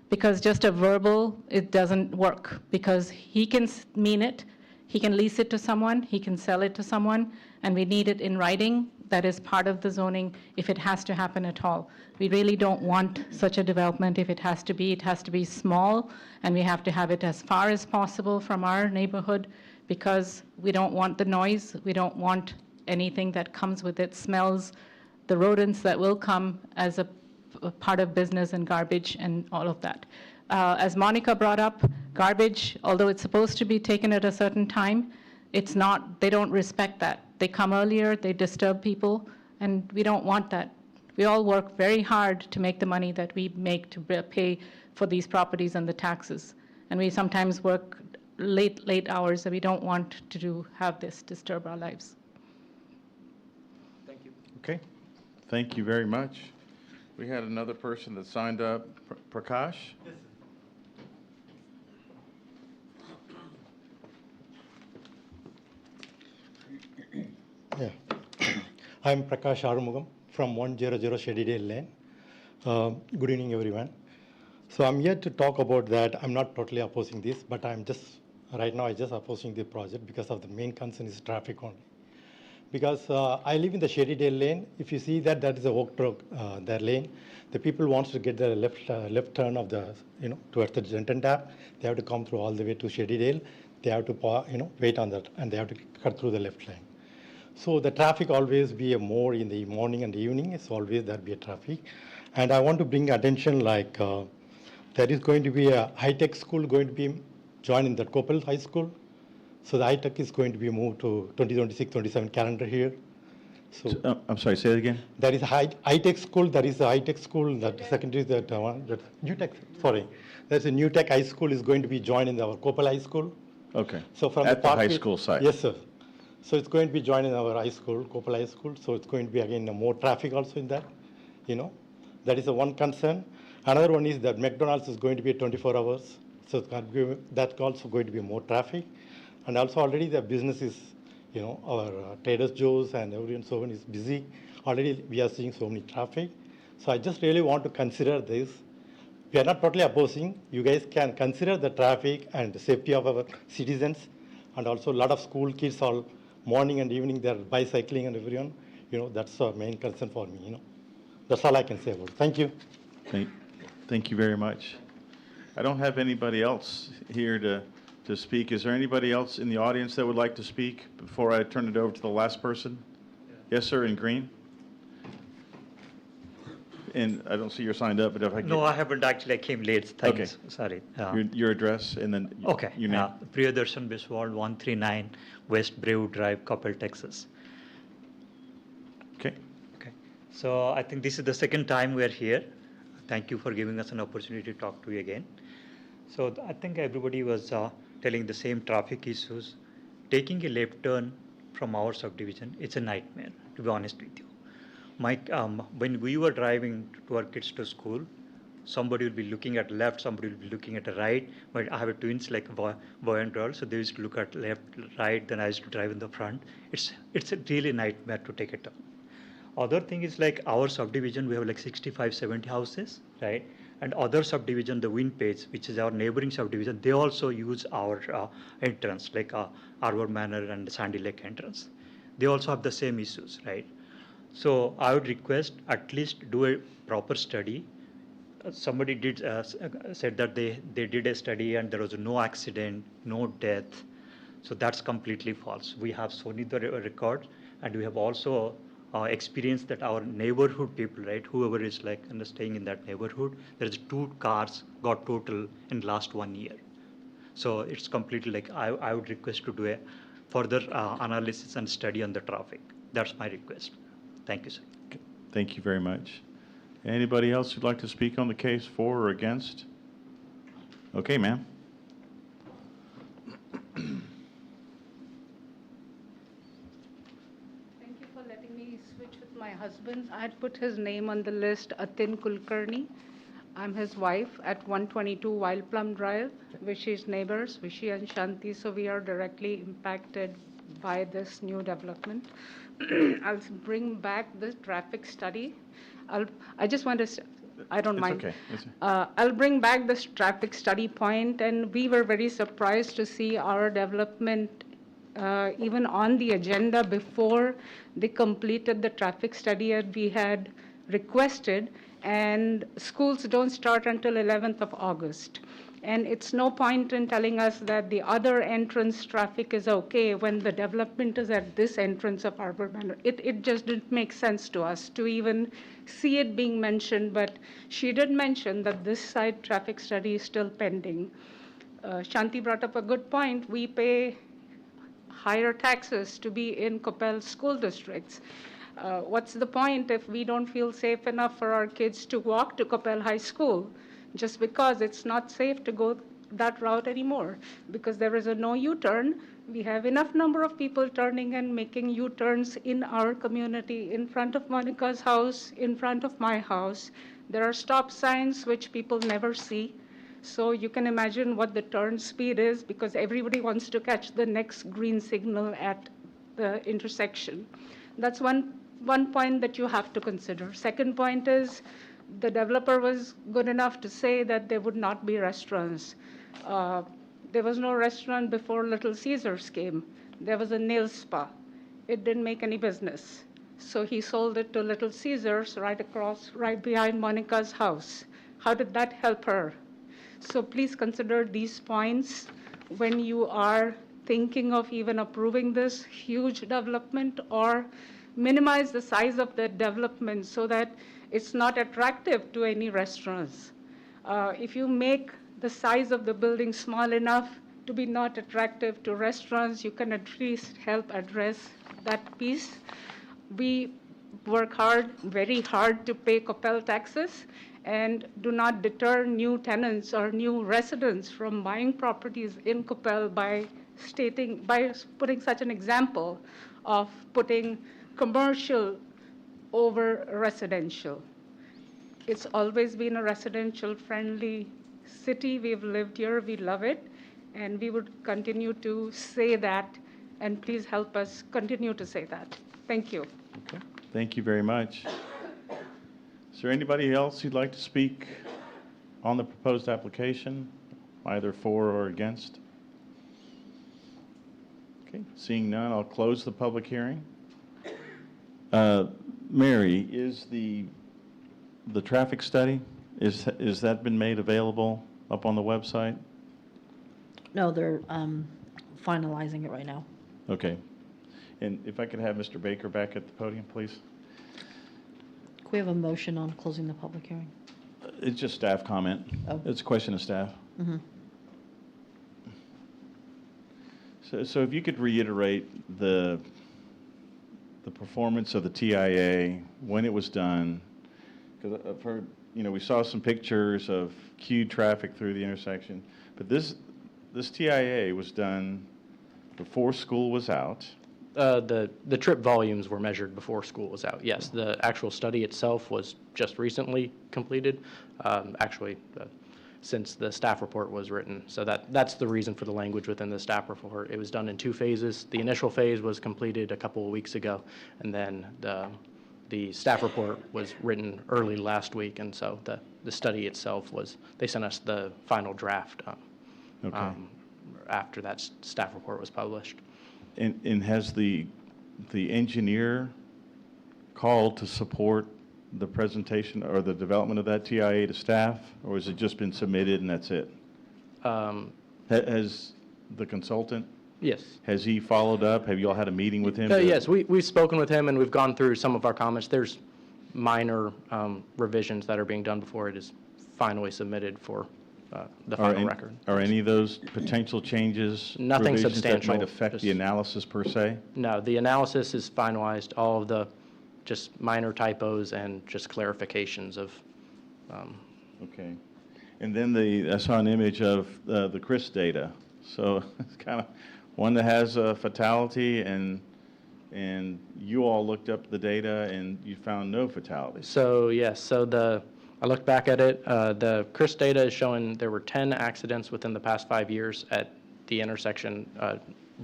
Because just a verbal, it doesn't work, because he can mean it, he can lease it to someone, he can sell it to someone, and we need it in writing. That is part of the zoning if it has to happen at all. We really don't want such a development. If it has to be small, and we have to have it as far as possible from our neighborhood, because we don't want the noise, we don't want anything that comes with it, smells, the rodents that will come as a part of business and garbage and all of that. As Monica brought up, garbage, although it's supposed to be taken at a certain time, it's not, they don't respect that. They come earlier, they disturb people, and we don't want that. We all work very hard to make the money that we make to pay for these properties and the taxes. And we sometimes work late hours that we don't want to have this disturb our lives. Thank you. Okay, thank you very much. We had another person that signed up, Prakash? Yes, sir. Yeah. I'm Prakash Arumugam from 100 Shady Lane. Good evening, everyone. So I'm here to talk about that. I'm not totally opposing this, but right now I'm just opposing the project because of the main concern is traffic only. Because I live in the Shady Lane. If you see that is a walk through that lane. The people wants to get the left turn of the, towards the Denton Tap. They have to come through all the way to Shady Dale. They have to, wait on that, and they have to cut through the left lane. So the traffic always be more in the morning and the evening. It's always there be a traffic. And I want to bring attention like there is going to be a high-tech school going to be joined in the Coppell High School. So the high-tech is going to be moved to 2026-27 calendar here. So I'm sorry, say it again? There is a high-tech school. There is a high-tech school, that secondary, that new tech, sorry. There's a new tech high school is going to be joined in our Coppell High School. Okay. So from at the high school site? Yes, sir. So it's going to be joined in our high school, Coppell High School. So it's going to be, again, more traffic also in that, That is the one concern. Another one is that McDonald's is going to be 24 hours. So that's also going to be more traffic. And also already the business is, our Trader Joe's and everyone so on is busy. Already we are seeing so many traffic. So I just really want to consider this. We are not totally opposing. You guys can consider the traffic and the safety of our citizens. And also a lot of school kids all morning and evening they're bicycling and everyone. That's our main concern for me, That's all I can say about it. Thank you. Thank you very much. I don't have anybody else here to speak. Is there anybody else in the audience that would like to speak before I turn it over to the last person? Yes, sir, in green. And I don't see you're signed up, but if I No, I haven't actually. I came late. Thanks. Okay. Sorry. Your address and then okay. Your name. Priyadarshan Biswal, 139 West Brave Drive, Coppell, Texas. Okay. Okay. So I think this is the second time we are here. Thank you for giving us an opportunity to talk to you again. So I think everybody was telling the same traffic issues. Taking a left turn from our subdivision, it's a nightmare, to be honest with you. When we were driving to our kids to school, somebody will be looking at left, somebody will be looking at the right. But I have twins like boy and girl, so they used to look at left, right, then I used to drive in the front. It's a really nightmare to take a turn. Other thing is like our subdivision, we have like 65, 70 houses, right? And other subdivision, the Wind Page, which is our neighboring subdivision, they also use our entrance, like Arbor Manor and Sandy Lake entrance. They also have the same issues, right? So I would request at least do a proper study. Somebody did said that they did a study and there was no accident, no death. So that's completely false. We have Sony the record, and we have also experienced that our neighborhood people, right, whoever is like staying in that neighborhood, there's 2 cars got total in last 1 year. So it's completely like I would request to do a further analysis and study on the traffic. That's my request. Thank you, sir. Okay. Thank you very much. Anybody else who'd like to speak on the case for or against? Okay, ma'am. Thank you for letting me switch with my husband. I had put his name on the list, Atin Kulkarni. I'm his wife at 122 Wild Plum Drive. Vishy's neighbors, Vishy and Shanti, so we are directly impacted by this new development. I'll bring back the traffic study. I just want to, I don't It's mind. okay. I'll bring back this traffic study point, and we were very surprised to see our development even on the agenda before they completed the traffic study as we had requested, and schools don't start until 11th of August. And it's no point in telling us that the other entrance traffic is okay when the development is at this entrance of Arbor Manor. It just didn't make sense to us to even see it being mentioned, but she did mention that this side traffic study is still pending. Shanti brought up a good point. We pay higher taxes to be in Coppell school districts. What's the point if we don't feel safe enough for our kids to walk to Coppell High School just because it's not safe to go that route anymore? Because there is a no U-turn. We have enough number of people turning and making U-turns in our community, in front of Monica's house, in front of my house. There are stop signs which people never see. So you can imagine what the turn speed is because everybody wants to catch the next green signal at the intersection. That's one point that you have to consider. Second point is the developer was good enough to say that there would not be restaurants. There was no restaurant before Little Caesars came. There was a nail spa. It didn't make any business. So he sold it to Little Caesars right behind Monica's house. How did that help her? So please consider these points when you are thinking of even approving this huge development, or minimize the size of the development so that it's not attractive to any restaurants. If you make the size of the building small enough to be not attractive to restaurants, you can at least help address that piece. We work hard, very hard to pay Coppell taxes and do not deter new tenants or new residents from buying properties in Coppell by putting such an example of putting commercial over residential. It's always been a residential friendly city. We've lived here, we love it, and we would continue to say that, and please help us continue to say that. Thank you. Okay. Thank you very much. Is there anybody else who'd like to speak on the proposed application, either for or against? Okay, seeing none, I'll close the public hearing. Mary, is the traffic study, is that been made available up on the website? No, they're finalizing it right now. Okay. And if I could have Mr. Baker back at the podium, please. Can we have a motion on closing the public hearing? It's just staff comment. Oh. It's a question of staff. Mm-hmm. So if you could reiterate the performance of the TIA, when it was done, because I've heard, we saw some pictures of queued traffic through the intersection, but this TIA was done before school was out. The trip volumes were measured before school was out. Yes, the actual study itself was just recently completed, since the staff report was written. So that's the reason for the language within the staff report. It was done in 2 phases. The initial phase was completed a couple of weeks ago, and then the staff report was written early last week, and so the study itself they sent us the final draft after that staff report was published. And has the engineer called to support the presentation or the development of that TIA to staff, or has it just been submitted and that's it? Has the consultant? Yes. Has he followed up? Have you all had a meeting with him? Yes, we've spoken with him and we've gone through some of our comments. There's minor revisions that are being done before it is finally submitted for the final record. Are any of those potential changes? Nothing revisions substantial. That might affect the analysis per se? No, the analysis is finalized. All of the just minor typos and just clarifications of. Okay. And then I saw an image of the CRIS data. So it's kind of one that has a fatality, and you all looked up the data and you found no fatalities. So yes, I looked back at it. The CRIS data is showing there were 10 accidents within the past 5 years at the intersection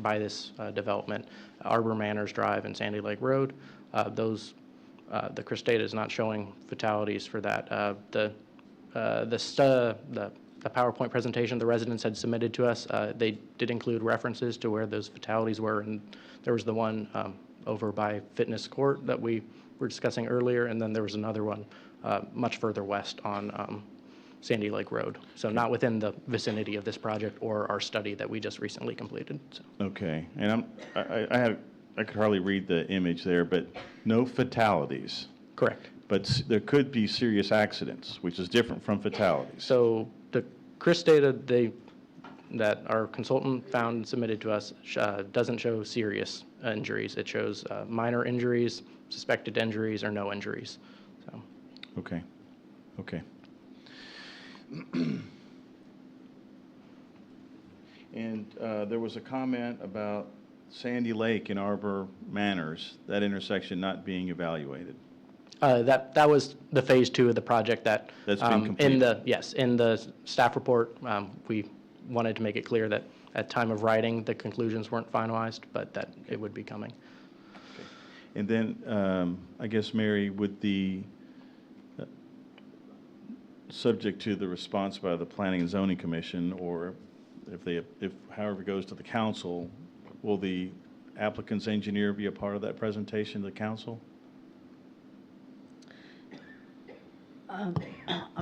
by this development, Arbor Manors Drive and Sandy Lake Road. The CRIS data is not showing fatalities for that. The PowerPoint presentation the residents had submitted to us, they did include references to where those fatalities were, and there was the one over by Fitness Court that we were discussing earlier, and then there was another one much further west on Sandy Lake Road. So not within the vicinity of this project or our study that we just recently completed. So. Okay, and I could hardly read the image there, but no fatalities. Correct. But there could be serious accidents, which is different from fatalities. So the CRIS data that our consultant found and submitted to us doesn't show serious injuries. It shows minor injuries, suspected injuries, or no injuries. So. Okay. Okay. And there was a comment about Sandy Lake and Arbor Manors, that intersection not being evaluated. That was the phase 2 of the project that's been completed. In the staff report, we wanted to make it clear that at time of writing, the conclusions weren't finalized, but that it would be coming. Okay. And then, I guess, Mary, would the subject to the response by the Planning and Zoning Commission, or if however it goes to the council, will the applicant's engineer be a part of that presentation to the council? I'm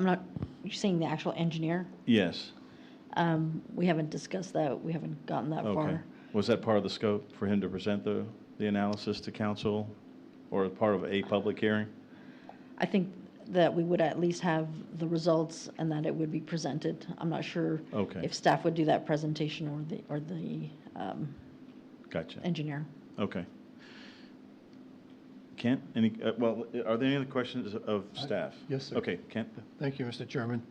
not, you're saying the actual engineer? Yes. We haven't discussed that. We haven't gotten that Okay. far. Was that part of the scope for him to present the analysis to council, or part of a public hearing? I think that we would at least have the results and that it would be presented. I'm not sure Okay. if staff would do that presentation or the Gotcha. engineer. Okay. Kent, any, well, are there any other questions of staff? Yes, sir. Okay, Kent? Thank you, Mr. Chairman.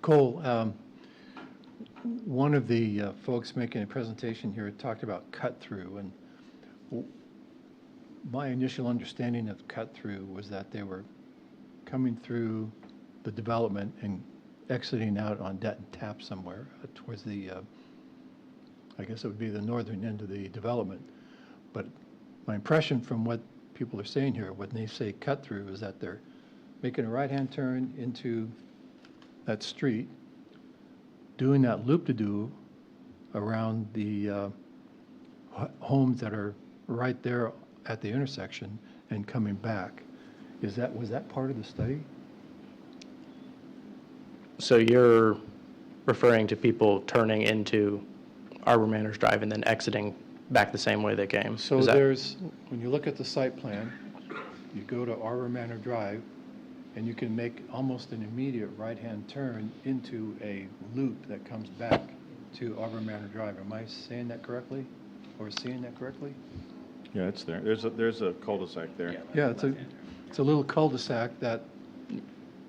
Cole, one of the folks making a presentation here talked about cut-through, and my initial understanding of cut-through was that they were coming through the development and exiting out on Denton Tap somewhere towards the, I guess it would be the northern end of the development. But my impression from what people are saying here, when they say cut-through, is that they're making a right-hand turn into that street, doing that loop-de-doo around the homes that are right there at the intersection and coming back. Was that part of the study? So you're referring to people turning into Arbor Manors Drive and then exiting back the same way they came? So Is that- there's, when you look at the site plan, you go to Arbor Manor Drive, and you can make almost an immediate right-hand turn into a loop that comes back to Arbor Manor Drive. Am I saying that correctly, or seeing that correctly? Yeah, it's there. There's a cul-de-sac there. Yeah, it's a little cul-de-sac that.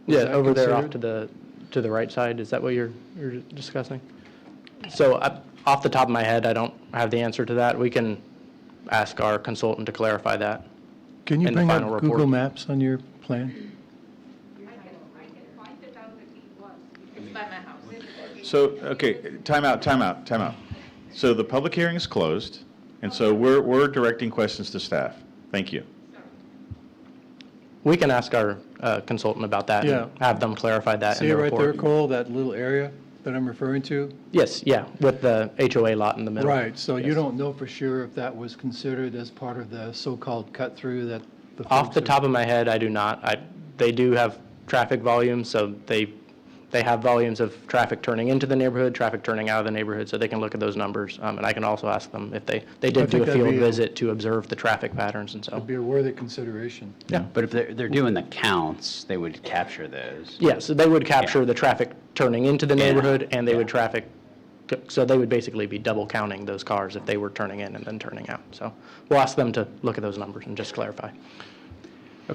Yeah, that over there off considered? to the right side, is that what you're discussing? So off the top of my head, I don't have the answer to that. We can ask our consultant to clarify that. Can you in the bring up final report. Google Maps on your plan? It's by my house. So, okay, time out. So the public hearing is closed, and so we're directing questions to staff. Thank you. We can ask our consultant about that Yeah. and have them clarify that in See the it right there, report. Cole, that little area that I'm referring to? Yes, yeah, with the HOA lot in the middle. Right, so you Yes. don't know for sure if that was considered as part of the so-called cut-through that the Off folks the are- top of my head, I do not. They do have traffic volumes, so they have volumes of traffic turning into the neighborhood, traffic turning out of the neighborhood, so they can look at those numbers. And I can also ask them if they did do a think that'd field be a- visit to observe the traffic patterns and so. It'd be a worthy consideration. Yeah. But if they're doing the counts, they would capture those. Yeah, so they would capture the traffic turning into the Yeah. neighborhood, and they would so they would basically be double counting those cars if they were turning in and then turning out. So we'll ask them to look at those numbers and just clarify.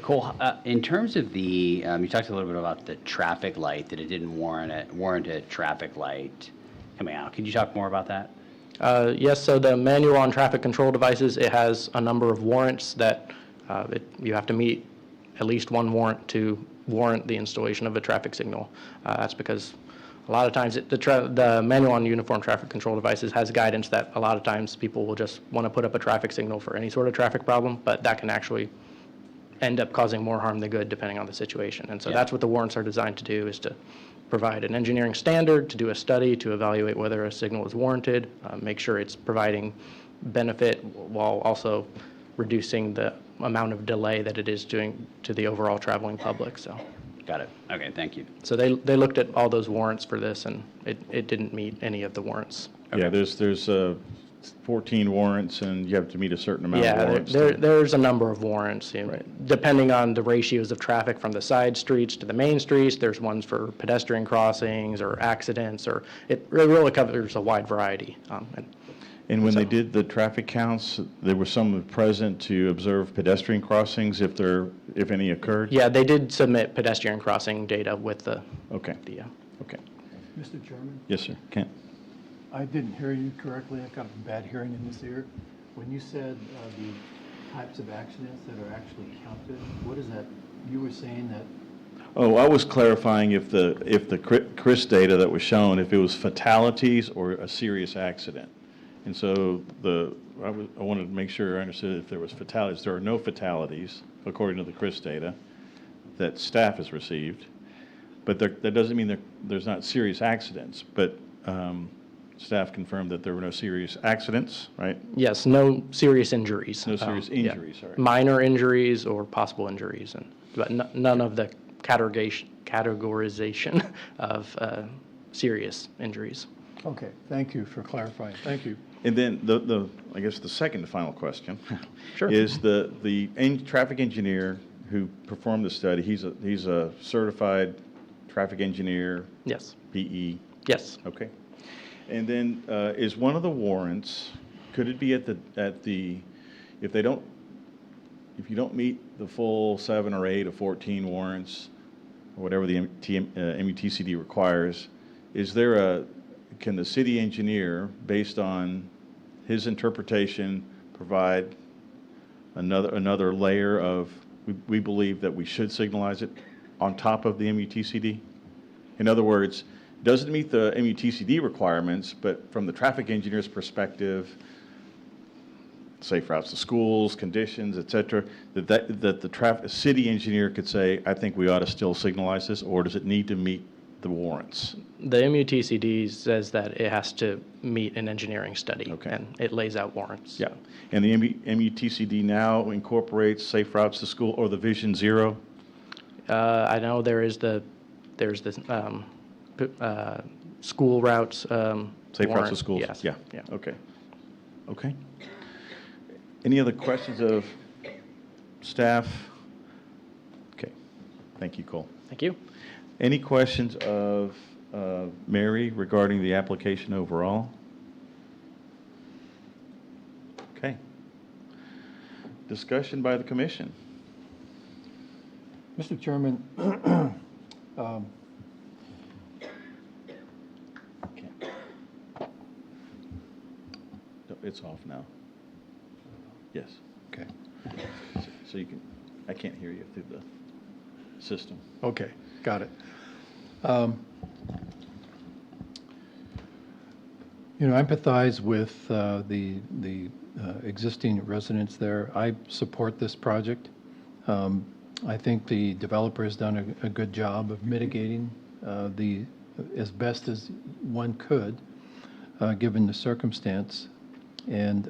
Cole, in terms of the, you talked a little bit about the traffic light, that it didn't warrant a traffic light coming out. Could you talk more about that? Yes, so the manual on traffic control devices, it has a number of warrants that you have to meet at least one warrant to warrant the installation of a traffic signal. That's because A lot of times, the manual on uniform traffic control devices has guidance that a lot of times people will just want to put up a traffic signal for any sort of traffic problem, but that can actually end up causing more harm than good depending on the situation. And so that's what the warrants are designed to do, is to provide an engineering standard, to do a study, to evaluate whether a signal is warranted, make sure it's providing benefit while also reducing the amount of delay that it is doing to the overall traveling public. So. Got it. Okay, thank you. So they looked at all those warrants for this, and it didn't meet any of the warrants. Yeah, there's 14 warrants, and you have to meet a certain amount of Yeah, warrants. there's a number of warrants, you know, depending on the ratios of traffic from the side streets to the main streets. There's ones for pedestrian crossings or accidents, or it really covers a wide variety. And when they did the traffic counts, there was someone present to observe pedestrian crossings if any occurred? Yeah, they did submit pedestrian crossing data with the. Okay. Okay. Mr. Chairman? Yes, sir. Kent? I didn't hear you correctly. I got a bad hearing in this ear. When you said the types of accidents that are actually counted, what is that? You were saying that. Oh, I was clarifying if the CRIS data that was shown, if it was fatalities or a serious accident. And so I wanted to make sure I understood if there was fatalities. There are no fatalities, according to the CRIS data, that staff has received. But that doesn't mean there's not serious accidents. But staff confirmed that there were no serious accidents, right? Yes, no serious injuries. No serious injuries, sorry. Minor injuries or possible injuries, but none of the categorization of serious injuries. Okay, thank you for clarifying. Thank you. And then I guess the second to final question Sure. is the traffic engineer who performed the study. He's a certified traffic engineer. Yes. PE. Yes. Okay. And then is one of the warrants, could it be if you don't meet the full 7 or 8 or 14 warrants, or whatever the MUTCD requires, can the city engineer, based on his interpretation, provide another layer of, we believe that we should signalize it on top of the MUTCD? In other words, it doesn't meet the MUTCD requirements, but from the traffic engineer's perspective, safe routes to schools, conditions, et cetera, that the city engineer could say, I think we ought to still signalize this, or does it need to meet the warrants? The MUTCD says that it has to meet an engineering study, and it lays out warrants. Yeah, and the MUTCD now incorporates safe routes to school or the Vision Zero? I know there's the school routes. Safe routes warrant. to schools? Yes. Yeah. Okay. Okay. Any other questions of staff? Okay. Thank you, Cole. Thank you. Any questions of Mary regarding the application overall? Okay. Discussion by the commission. Mr. Chairman, It's off now. Yes. Okay. So you can, I can't hear you through the system. Okay, got it. I empathize with the existing residents there. I support this project. I think the developer has done a good job of mitigating as best as one could, given the circumstance. And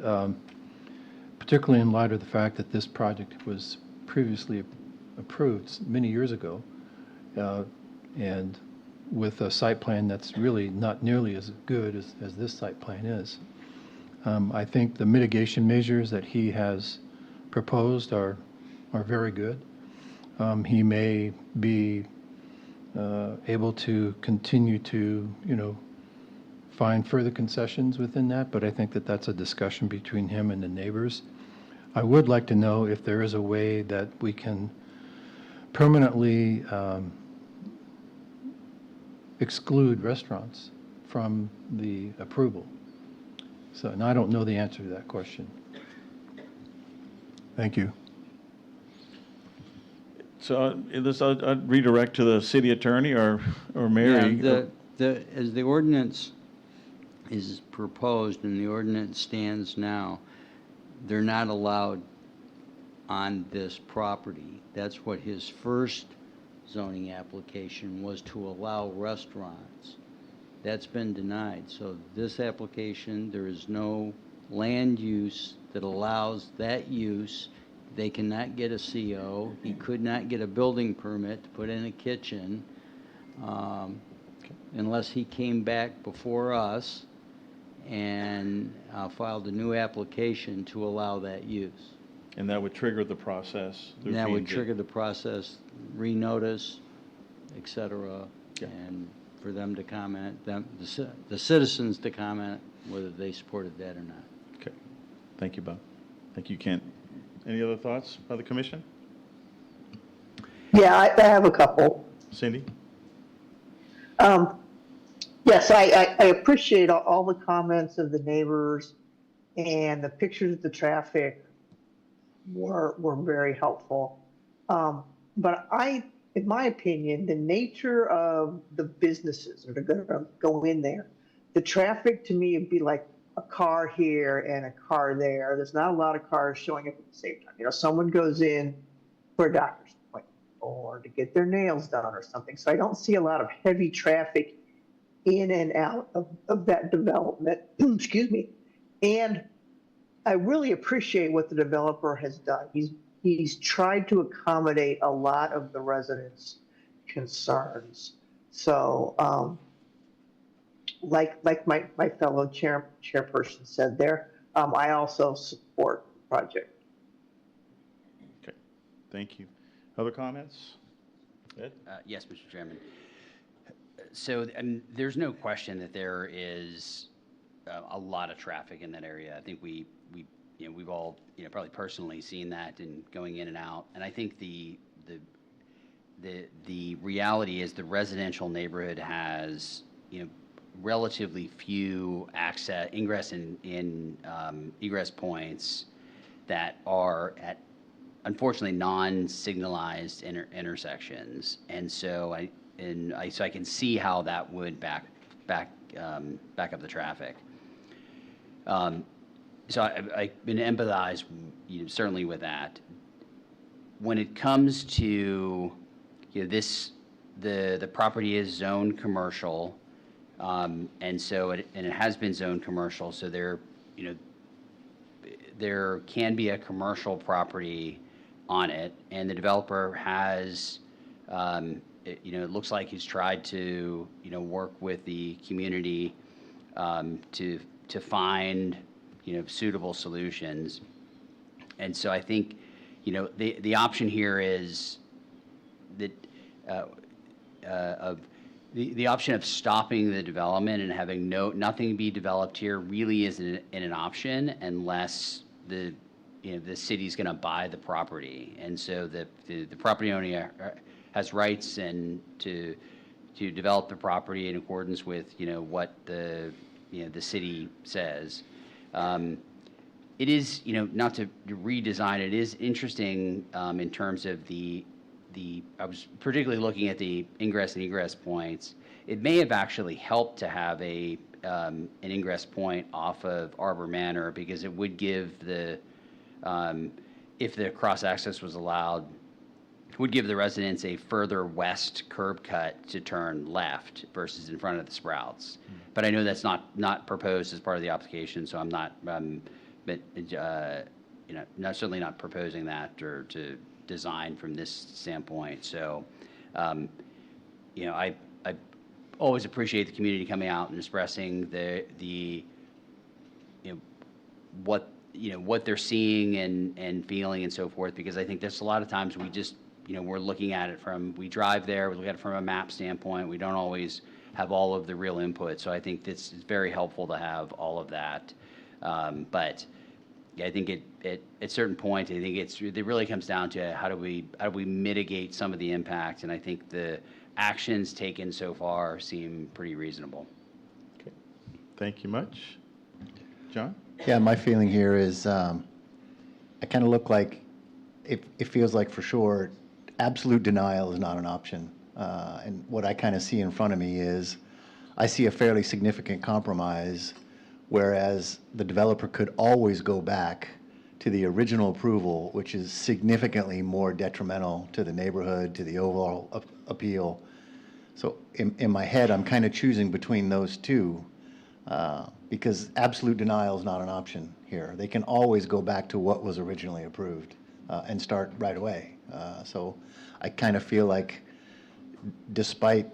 particularly in light of the fact that this project was previously approved many years ago, and with a site plan that's really not nearly as good as this site plan is. I think the mitigation measures that he has proposed are very good. He may be able to continue to, find further concessions within that, but I think that that's a discussion between him and the neighbors. I would like to know if there is a way that we can permanently exclude restaurants from the approval. So, and I don't know the answer to that question. Thank you. So I'd redirect to the city attorney or Mary. Yeah, as the ordinance is proposed and the ordinance stands now, they're not allowed on this property. That's what his first zoning application was, to allow restaurants. That's been denied. So this application, there is no land use that allows that use. They cannot get a CO. He could not get a building permit to put in a kitchen unless he came back before us and filed a new application to allow that use. And that would trigger the process. through And that would P&Z. trigger the process, renotice, et cetera, and for them to comment, the citizens to comment whether they supported that or not. Okay. Thank you, Bob. Thank you, Kent. Any other thoughts by the commission? Yeah, I have a couple. Cindy? Yes, I appreciate all the comments of the neighbors, and the pictures of the traffic were very helpful. But in my opinion, the nature of the businesses that are going to go in there, the traffic to me would be like a car here and a car there. There's not a lot of cars showing up at the same time. You know, someone goes in for a doctor's appointment or to get their nails done or something. So I don't see a lot of heavy traffic in and out of that development. Excuse me. And I really appreciate what the developer has done. He's tried to accommodate a lot of the residents' concerns. So, like my fellow chairperson said there, I also support the project. Okay. Thank you. Other comments? Ed? Yes, Mr. Chairman. So there's no question that there is a lot of traffic in that area. I think we've all probably personally seen that and going in and out. And I think the reality is the residential neighborhood has relatively few ingress and egress points that are at unfortunately non-signalized intersections. And so I can see how that would back up the traffic. So I've been empathized, certainly with that. When it comes to the property is zoned commercial, and so it has been zoned commercial. So there can be a commercial property on it, and the developer has. It looks like he's tried to, work with the community to find, suitable solutions. And so I think, the option here is that the option of stopping the development and having nothing be developed here really isn't an option unless the city's going to buy the property. And so the property owner has rights and to develop the property in accordance with what the city says. It is not to redesign. It is interesting in terms of I was particularly looking at the ingress and egress points. It may have actually helped to have an ingress point off of Arbor Manor, because it would give if the cross access was allowed, would give the residents a further west curb cut to turn left versus in front of the Sprouts. But I know that's not proposed as part of the application, so I'm not, certainly not proposing that or to design from this standpoint. So, I always appreciate the community coming out and expressing what they're seeing and feeling and so forth, because I think there's a lot of times we just we're looking at it we drive there, we look at it from a map standpoint. We don't always have all of the real input. So I think it's very helpful to have all of that. But I think at a certain point, I think it really comes down to how do we mitigate some of the impacts. And I think the actions taken so far seem pretty reasonable. Okay. Thank you much. John? Yeah, my feeling here is I kind of look like it feels like for sure absolute denial is not an option. And what I kind of see in front of me is I see a fairly significant compromise, whereas the developer could always go back to the original approval, which is significantly more detrimental to the neighborhood, to the overall appeal. So in my head, I'm kind of choosing between those two, because absolute denial is not an option here. They can always go back to what was originally approved and start right away. So I kind of feel like, despite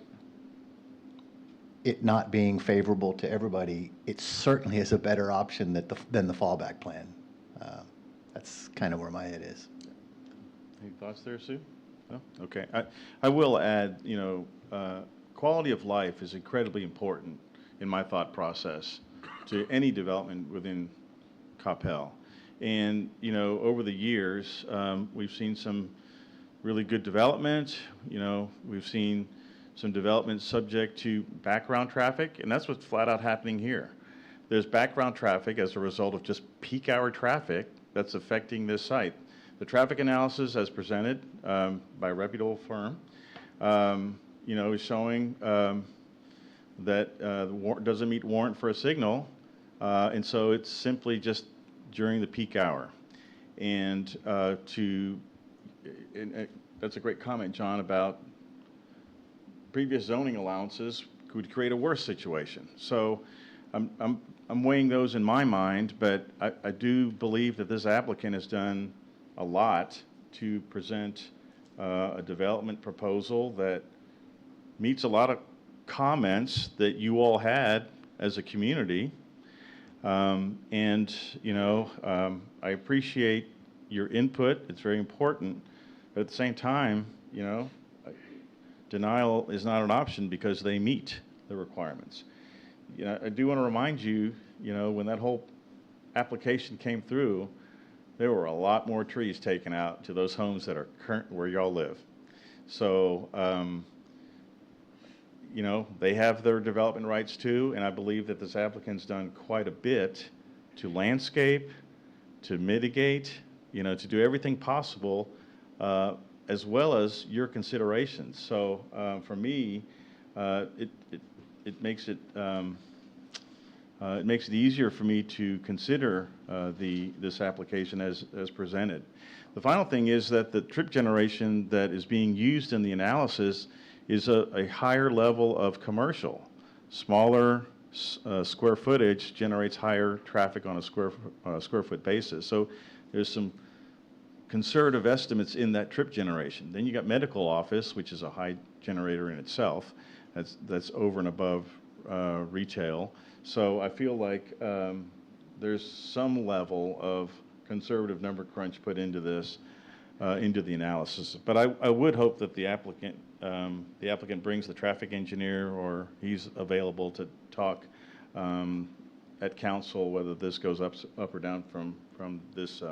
it not being favorable to everybody, it certainly is a better option than the fallback plan. That's kind of where my head is. Any thoughts there, Sue? No? Okay. I will add, quality of life is incredibly important in my thought process to any development within Coppell. And, over the years, we've seen some really good development. We've seen some development subject to background traffic, and that's what's flat out happening here. There's background traffic as a result of just peak hour traffic that's affecting this site. The traffic analysis as presented by a reputable firm, is showing that doesn't meet warrant for a signal, and so it's simply just during the peak hour. And that's a great comment, John, about previous zoning allowances could create a worse situation. So I'm weighing those in my mind, but I do believe that this applicant has done a lot to present a development proposal that meets a lot of comments that you all had as a community. I appreciate your input. It's very important. But at the same time, denial is not an option because they meet the requirements. I do want to remind you, when that whole application came through, there were a lot more trees taken out to those homes that are current where y'all live. So, they have their development rights too, and I believe that this applicant's done quite a bit to landscape, to mitigate, to do everything possible, as well as your considerations. So for me, it makes it easier for me to consider this application as presented. The final thing is that the trip generation that is being used in the analysis is a higher level of commercial. Smaller square footage generates higher traffic on a square foot basis. So there's some conservative estimates in that trip generation. Then you got medical office, which is a high generator in itself. That's over and above retail. So I feel like there's some level of conservative number crunch put into this, into the analysis. But I would hope that the applicant brings the traffic engineer, or he's available to talk at council whether this goes up or down from this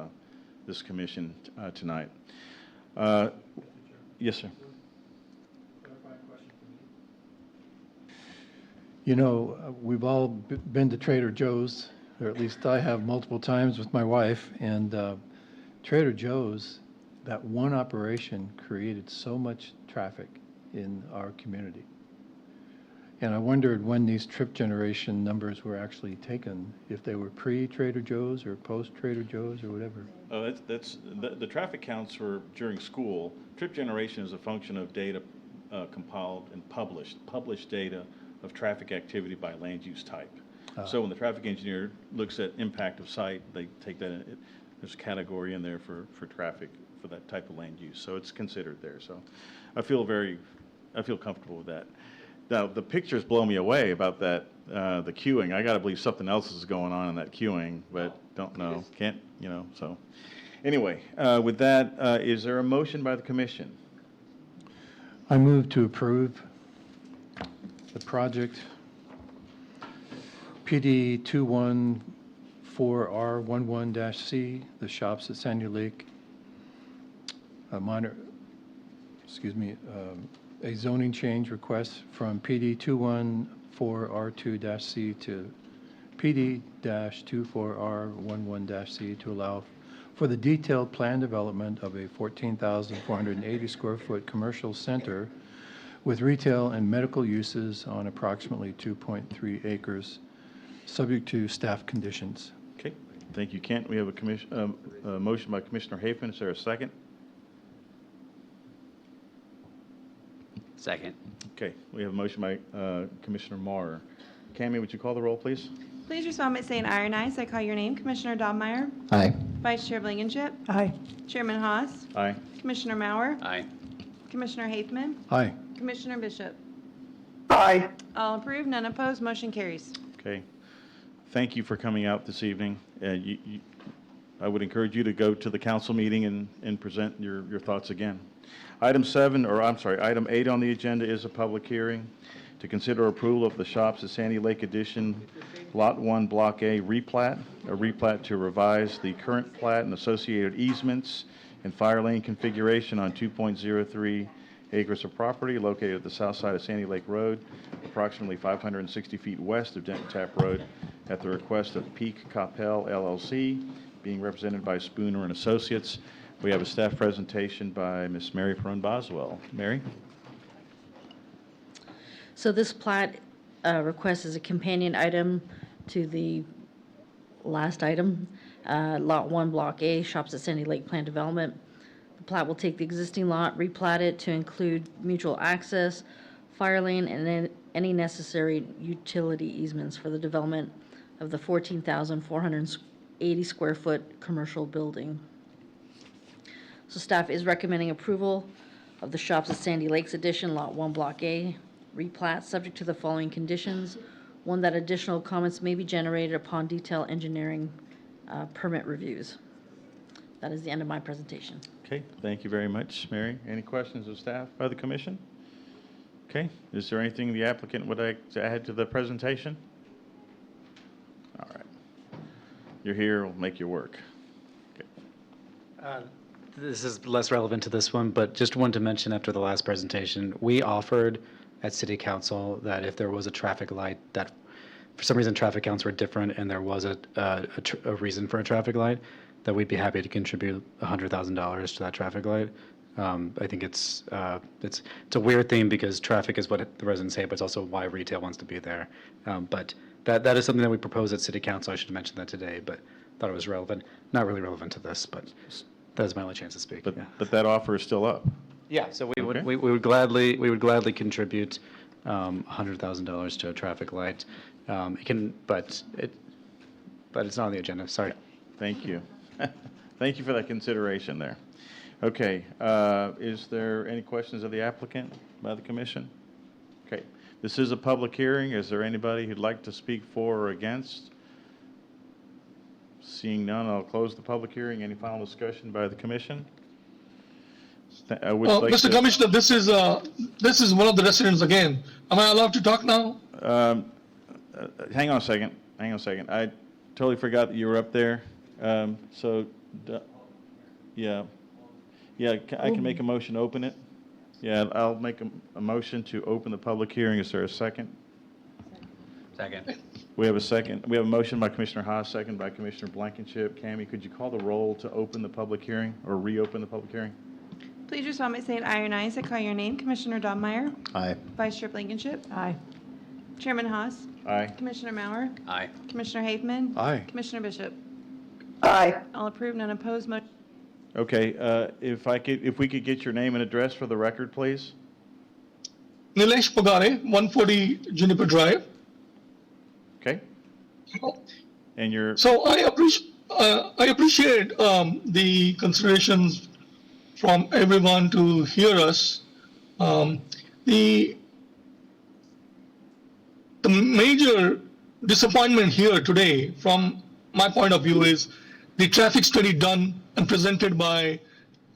commission tonight. Yes, sir. We've all been to Trader Joe's, or at least I have multiple times with my wife, and Trader Joe's, that one operation created so much traffic in our community. And I wondered when these trip generation numbers were actually taken, if they were pre-Trader Joe's or post-Trader Joe's or whatever. The traffic counts were during school. Trip generation is a function of data compiled and published data of traffic activity by land use type. So when the traffic engineer looks at impact of site, they take that in. There's a category in there for traffic for that type of land use. So it's considered there. So I feel comfortable with that. Now, the pictures blow me away about that, the queuing. I got to believe something else is going on in that queuing, but don't know. Can't, so. Anyway, with that, is there a motion by the commission? I move to approve the project PD 214R11-C, the shops at Sandy Lake, a zoning change request from PD 214R2-C to PD-24R11-C to allow for the detailed plan development of a 14,480 square foot commercial center with retail and medical uses on approximately 2.3 acres, subject to staff conditions. Okay, thank you, Kent. We have a motion by Commissioner Hafen. Is there a second? Second. Okay, we have a motion by Commissioner Marr. Cammie, would you call the roll, please? Please respond by saying aye or nay, so I call your name. Commissioner Dobmeyer. Aye. Vice Chair Blankenship. Aye. Chairman Haas. Aye. Commissioner Mauer. Aye. Commissioner Hafeman. Aye. Commissioner Bishop. Aye. All approved, none opposed, motion carries. Okay. Thank you for coming out this evening. I would encourage you to go to the council meeting and present your thoughts again. Item 8 on the agenda is a public hearing to consider approval of the Shops at Sandy Lake Edition Lot 1, Block A replat, a replat to revise the current plat and associated easements and fire lane configuration on 2.03 acres of property located at the south side of Sandy Lake Road, approximately 560 feet west of Denton Tap Road, at the request of Peak Coppell LLC, being represented by Spooner and Associates. We have a staff presentation by Ms. Mary Perone Boswell. Mary? So this plat request is a companion item to the last item, Lot 1, Block A, Shops at Sandy Lake Plan Development. The plat will take the existing lot, replat it to include mutual access, fire lane, and then any necessary utility easements for the development of the 14,480 square foot commercial building. So staff is recommending approval of the Shops at Sandy Lakes Edition, Lot 1, Block A, replat, subject to the following conditions. One, that additional comments may be generated upon detailed engineering permit reviews. That is the end of my presentation. Okay, thank you very much, Mary. Any questions of staff by the commission? Okay, is there anything the applicant would like to add to the presentation? All right. You're here, we'll make you work. Okay. This is less relevant to this one, but just wanted to mention after the last presentation, we offered at City Council that if there was a traffic light that for some reason traffic counts were different and there was a reason for a traffic light, that we'd be happy to contribute $100,000 to that traffic light. I think it's a weird thing because traffic is what the residents say, but it's also why retail wants to be there. But that is something that we propose at City Council. I should mention that today, but thought it was relevant. Not really relevant to this, but that is my only chance to speak. But that offer is still up. Yeah, so we Okay. would gladly contribute $100,000 to a traffic light. But it's not on the agenda. Sorry. Thank you. Thank you for that consideration there. Okay, is there any questions of the applicant by the commission? Okay, this is a public hearing. Is there anybody who'd like to speak for or against? Seeing none, I'll close the public hearing. Any final discussion by the commission? I would like Mr. to- Commissioner, this is one of the residents again. Am I allowed to talk now? Hang on a second. I totally forgot that you were up there. Yeah, I can make a motion to open it. Yeah, I'll make a motion to open the public hearing. Is there a second? Second. We have a second. We have a motion by Commissioner Haas, second by Commissioner Blankenship. Cammie, could you call the roll to open the public hearing or reopen the public hearing? Please respond by saying aye or nay, so I call your name. Commissioner Dobmeyer. Aye. Vice Chair Blankenship. Aye. Chairman Haas. Aye. Commissioner Mauer. Aye. Commissioner Hafeman. Aye. Commissioner Bishop. Aye. All approved, none opposed, motion. Okay, if we could get your name and address for the record, please? Nilesh Pagare, 140 Juniper Drive. Okay. And your... So I appreciate the considerations from everyone to hear us. The major disappointment here today, from my point of view, is the traffic study done and presented by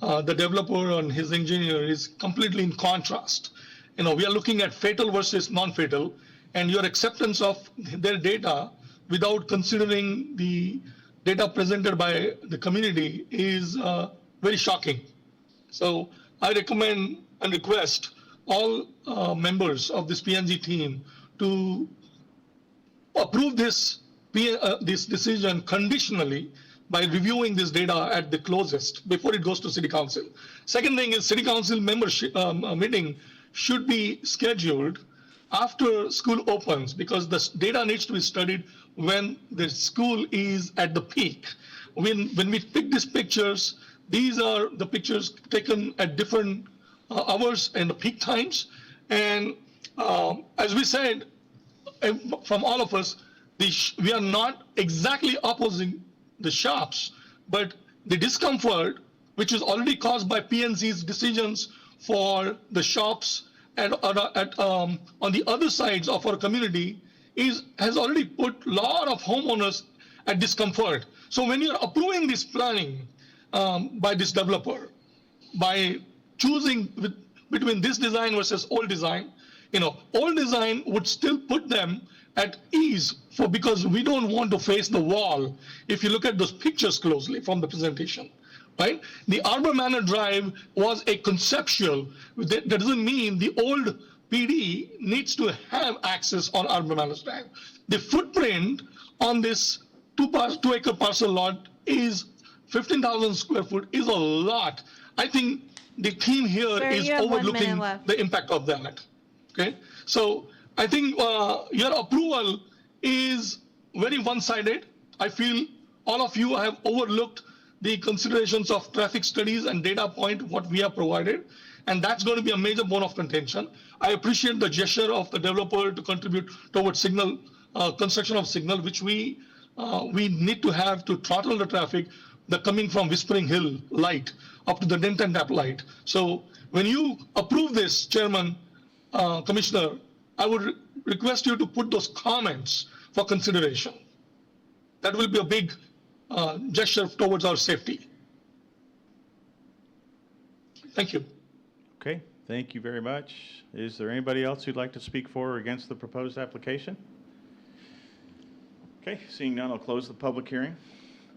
the developer and his engineer is completely in contrast. We are looking at fatal versus non-fatal, and your acceptance of their data without considering the data presented by the community is very shocking. So I recommend and request all members of this P&Z team to approve this decision conditionally by reviewing this data at the closest before it goes to City Council. Second thing is City Council membership meeting should be scheduled after school opens, because the data needs to be studied when the school is at the peak. When we pick these pictures, these are the pictures taken at different hours and the peak times. And as we said, from all of us, we are not exactly opposing the shops, but the discomfort, which is already caused by PNC's decisions for the shops and on the other sides of our community, has already put a lot of homeowners at discomfort. So when you're approving this planning by this developer, by choosing between this design versus old design, old design would still put them at ease because we don't want to face the wall. If you look at those pictures closely from the presentation, right? The Arbor Manor Drive was a conceptual. That doesn't mean the old PD needs to have access on Arbor Manor Drive. The footprint on this 2-acre parcel lot is 15,000 square foot is a lot. I think the team here Sir, is you have 1 minute overlooking left. the impact of that. Okay, so I think your approval is very one-sided. I feel all of you have overlooked the considerations of traffic studies and data point what we have provided, and that's going to be a major bone of contention. I appreciate the gesture of the developer to contribute towards signal construction of signal, which we need to have to throttle the traffic coming from Whispering Hill light up to the Denton Tap light. So when you approve this, Chairman, Commissioner, I would request you to put those comments for consideration. That will be a big gesture towards our safety. Thank you. Okay, thank you very much. Is there anybody else who'd like to speak for or against the proposed application? Okay, seeing none, I'll close the public hearing.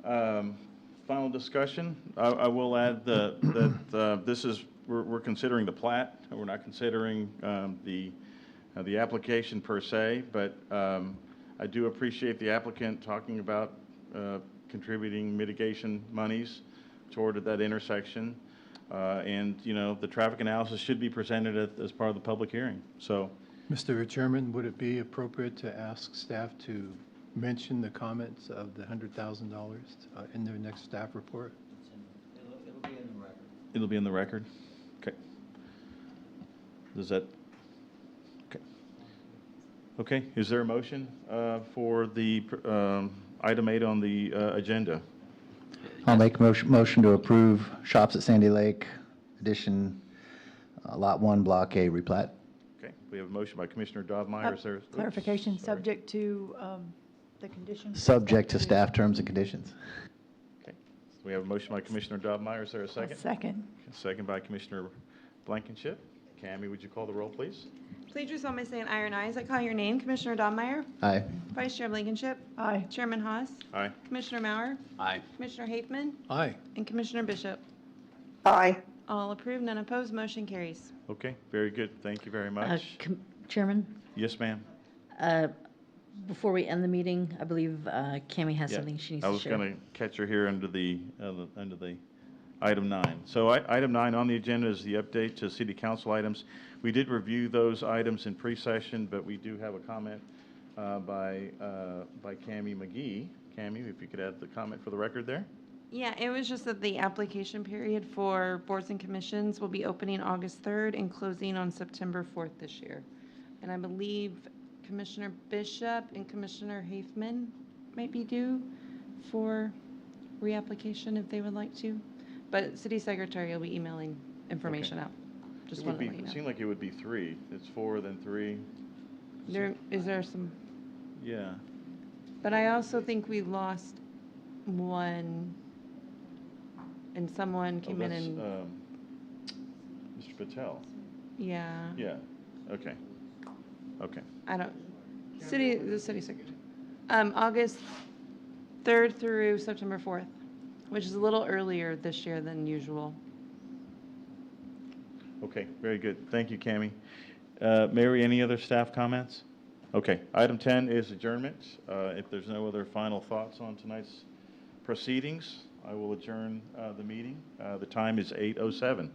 Final discussion. I will add that this is, we're considering the plat. We're not considering the application per se, but I do appreciate the applicant talking about contributing mitigation monies toward that intersection. And, the traffic analysis should be presented as part of the public hearing. So, Mr. Chairman, would it be appropriate to ask staff to mention the comments of the $100,000 in their next staff report? It'll be in the record. it'll be in the record? Okay. Does that, okay. Okay, is there a motion for the item 8 on the agenda? I'll make a motion to approve Shops at Sandy Lake, addition, Lot 1, Block A, replat. Okay, we have a motion by Commissioner Dobmeyer. Is there? Clarification, subject to the conditions? Subject to staff terms and conditions. Okay, so we have a motion by Commissioner Dobmeyer. Is there a second? Second. A second by Commissioner Blankenship. Cammie, would you call the roll, please? Please do solemnly say an aye or an aye as I call your name. Commissioner Donmeyer? Aye. Vice Chair Blankenship? Aye. Chairman Haas? Aye. Commissioner Mauer? Aye. Commissioner Hafman? Aye. And Commissioner Bishop? Aye. All approved, none opposed, motion carries. Okay, very good. Thank you very much. Chairman, Yes, ma'am. before we end the meeting, I believe Cammie has Yeah, something she needs I to was share. going to catch her here under the item 9. So item 9 on the agenda is the update to city council items. We did review those items in pre-session, but we do have a comment by Cammie McGee. Cammie, if you could add the comment for the record there. Yeah, it was just that the application period for boards and commissions will be opening August 3rd and closing on September 4th this year. And I believe Commissioner Bishop and Commissioner Hafman might be due for reapplication if they would like to. But City Secretary will be emailing information out. Just It would wanted to be, let you it know. seemed like it would be 3. It's 4, then 3. Is there some, Yeah. but I also think we lost one and someone came in and, Mr. Patel. yeah, Yeah. Okay. Okay. I don't, the city secretary. August 3rd through September 4th, which is a little earlier this year than usual. Okay, very good. Thank you, Cammie. Mary, any other staff comments? Okay, item 10 is adjournment. If there's no other final thoughts on tonight's proceedings, I will adjourn the meeting. The time is 8:07.